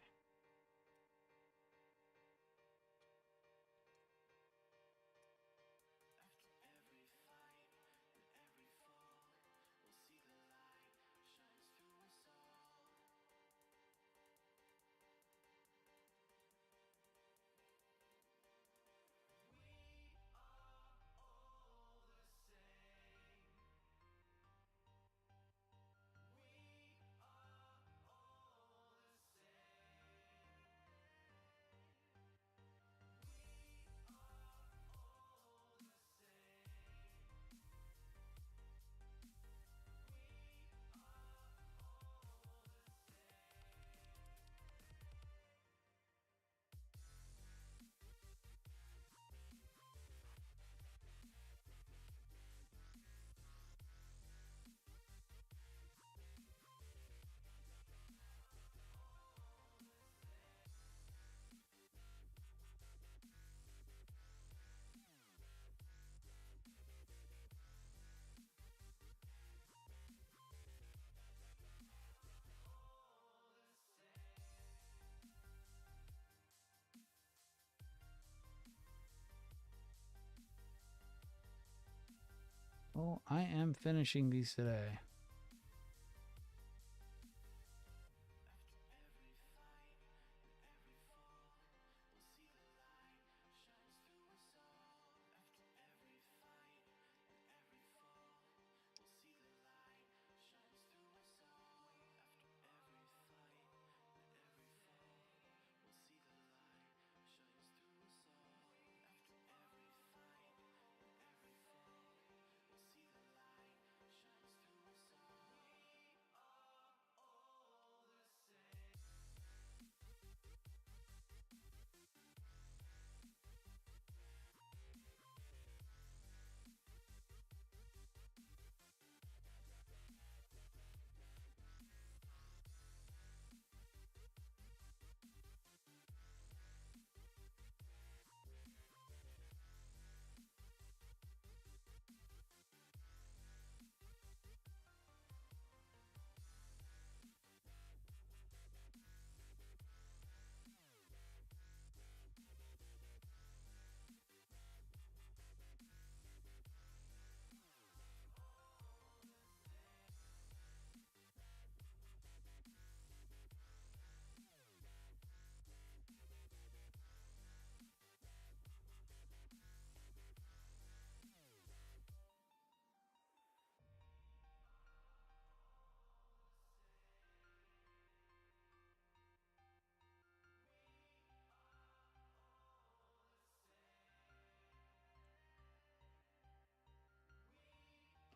Well, I am finishing these today.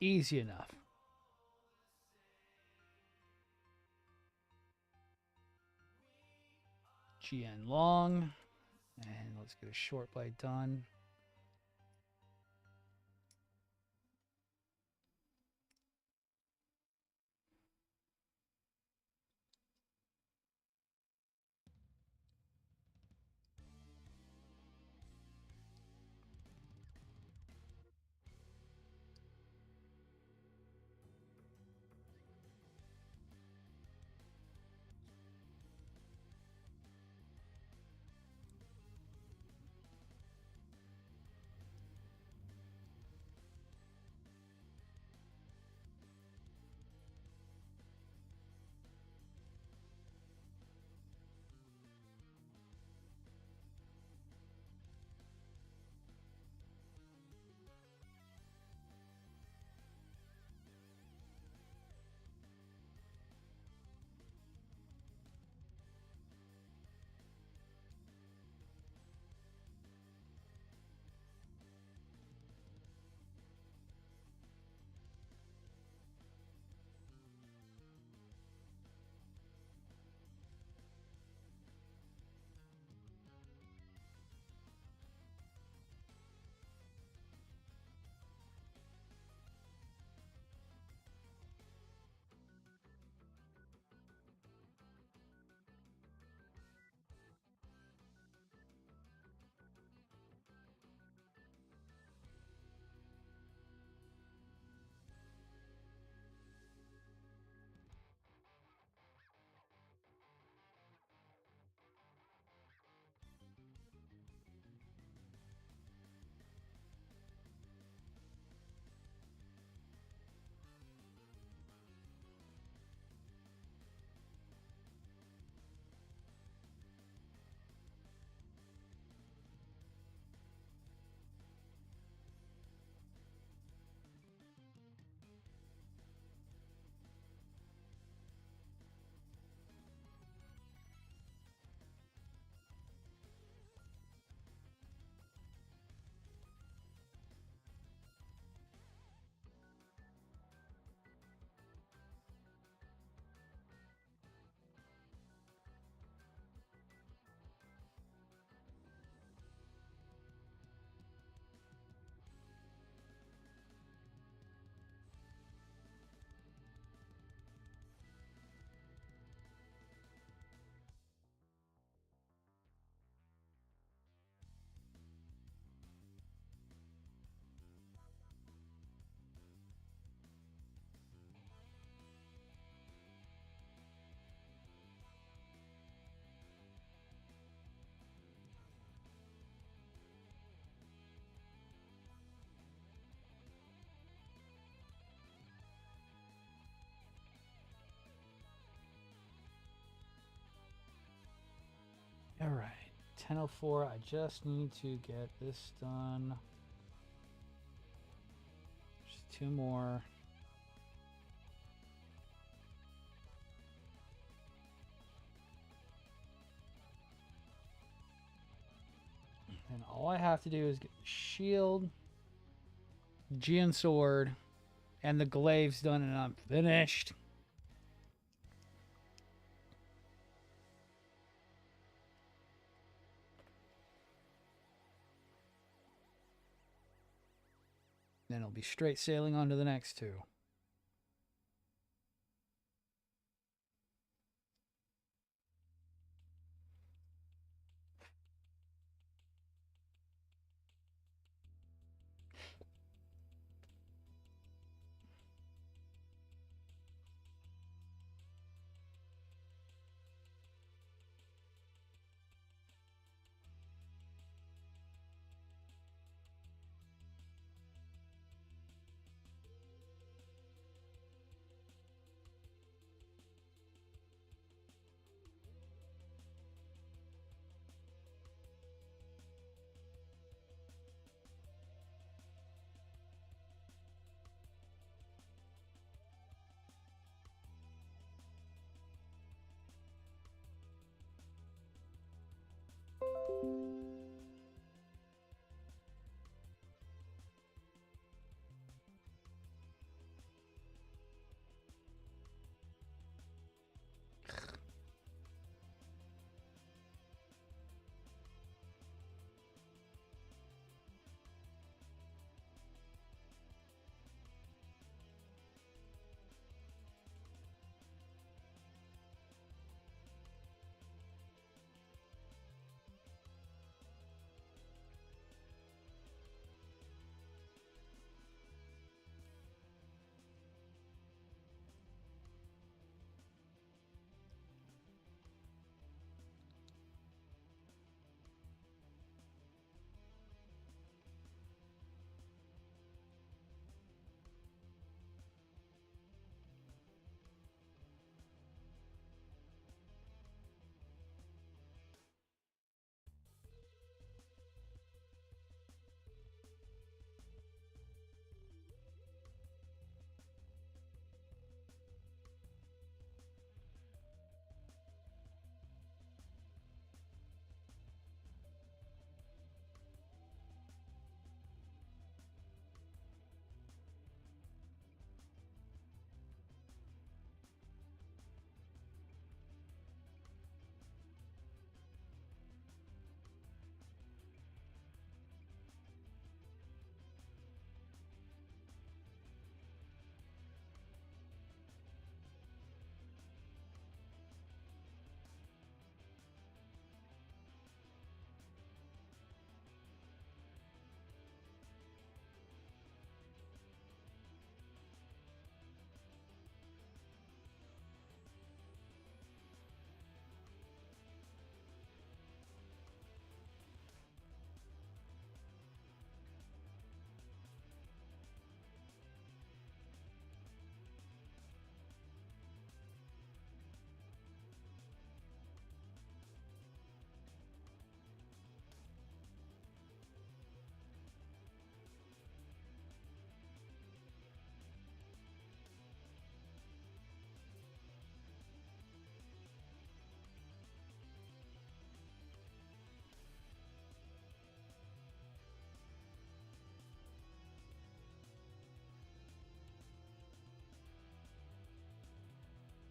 Easy enough. GN long. And let's get a short blade done. All right, 10:04. I just need to get this done. Just two more. And all I have to do is get the shield, Gian sword, and the glaives done, and I'm finished. Then it'll be straight sailing on to the next two.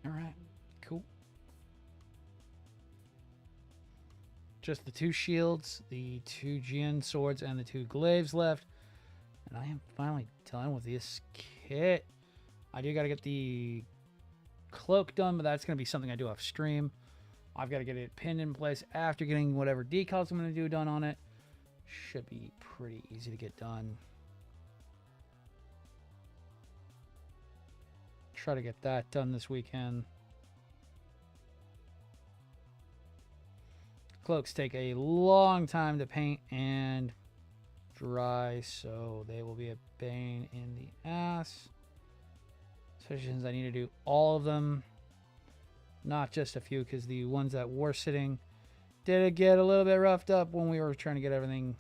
All right. Cool. Just the 2 shields, the 2 Gian swords, and the 2 glaives left. And I am finally done with this kit. I do got to get the cloak done, but that's going to be something I do off stream. I've got to get it pinned in place after getting whatever decals I'm going to do done on it. Should be pretty easy to get done. Try to get that done this weekend. Cloaks take a long time to paint and dry, so they will be a pain in the ass. Especially since I need to do all of them, not just a few, because the ones that were sitting did get a little bit roughed up when we were trying to get everything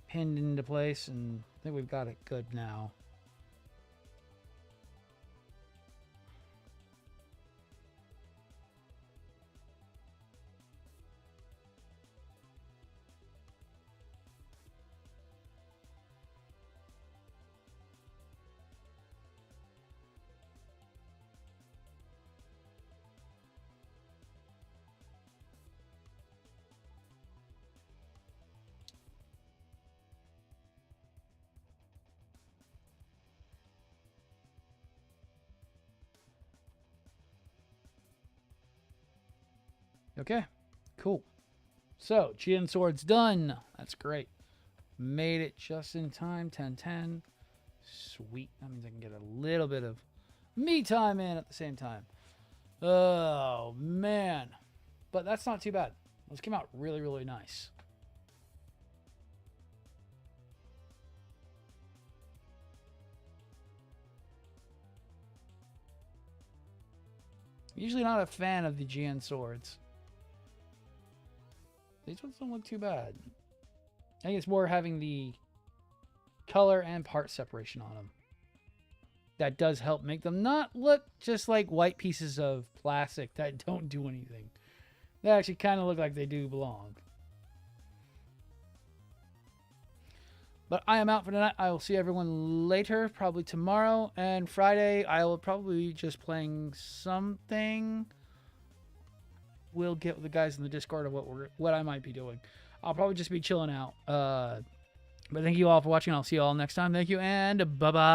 pinned into place, and I think we've got it good now. Okay, cool. So, Gian Sword's done. That's great. Made it just in time. 10-10. Sweet. That means I can get a little bit of me time in at the same time. Oh, man. But that's not too bad. Those came out really, really nice. Usually not a fan of the Gian Swords. These ones don't look too bad. I think it's more having the color and part separation on them. That does help make them not look just like white pieces of plastic that don't do anything. They actually kind of look like they do belong. But I am out for tonight. I will see everyone later, probably tomorrow. And Friday, I will probably be just playing something. We'll get with the guys in the Discord of what I might be doing. I'll probably just be chilling out. But thank you all for watching. I'll see you all next time. Thank you, and bye-bye.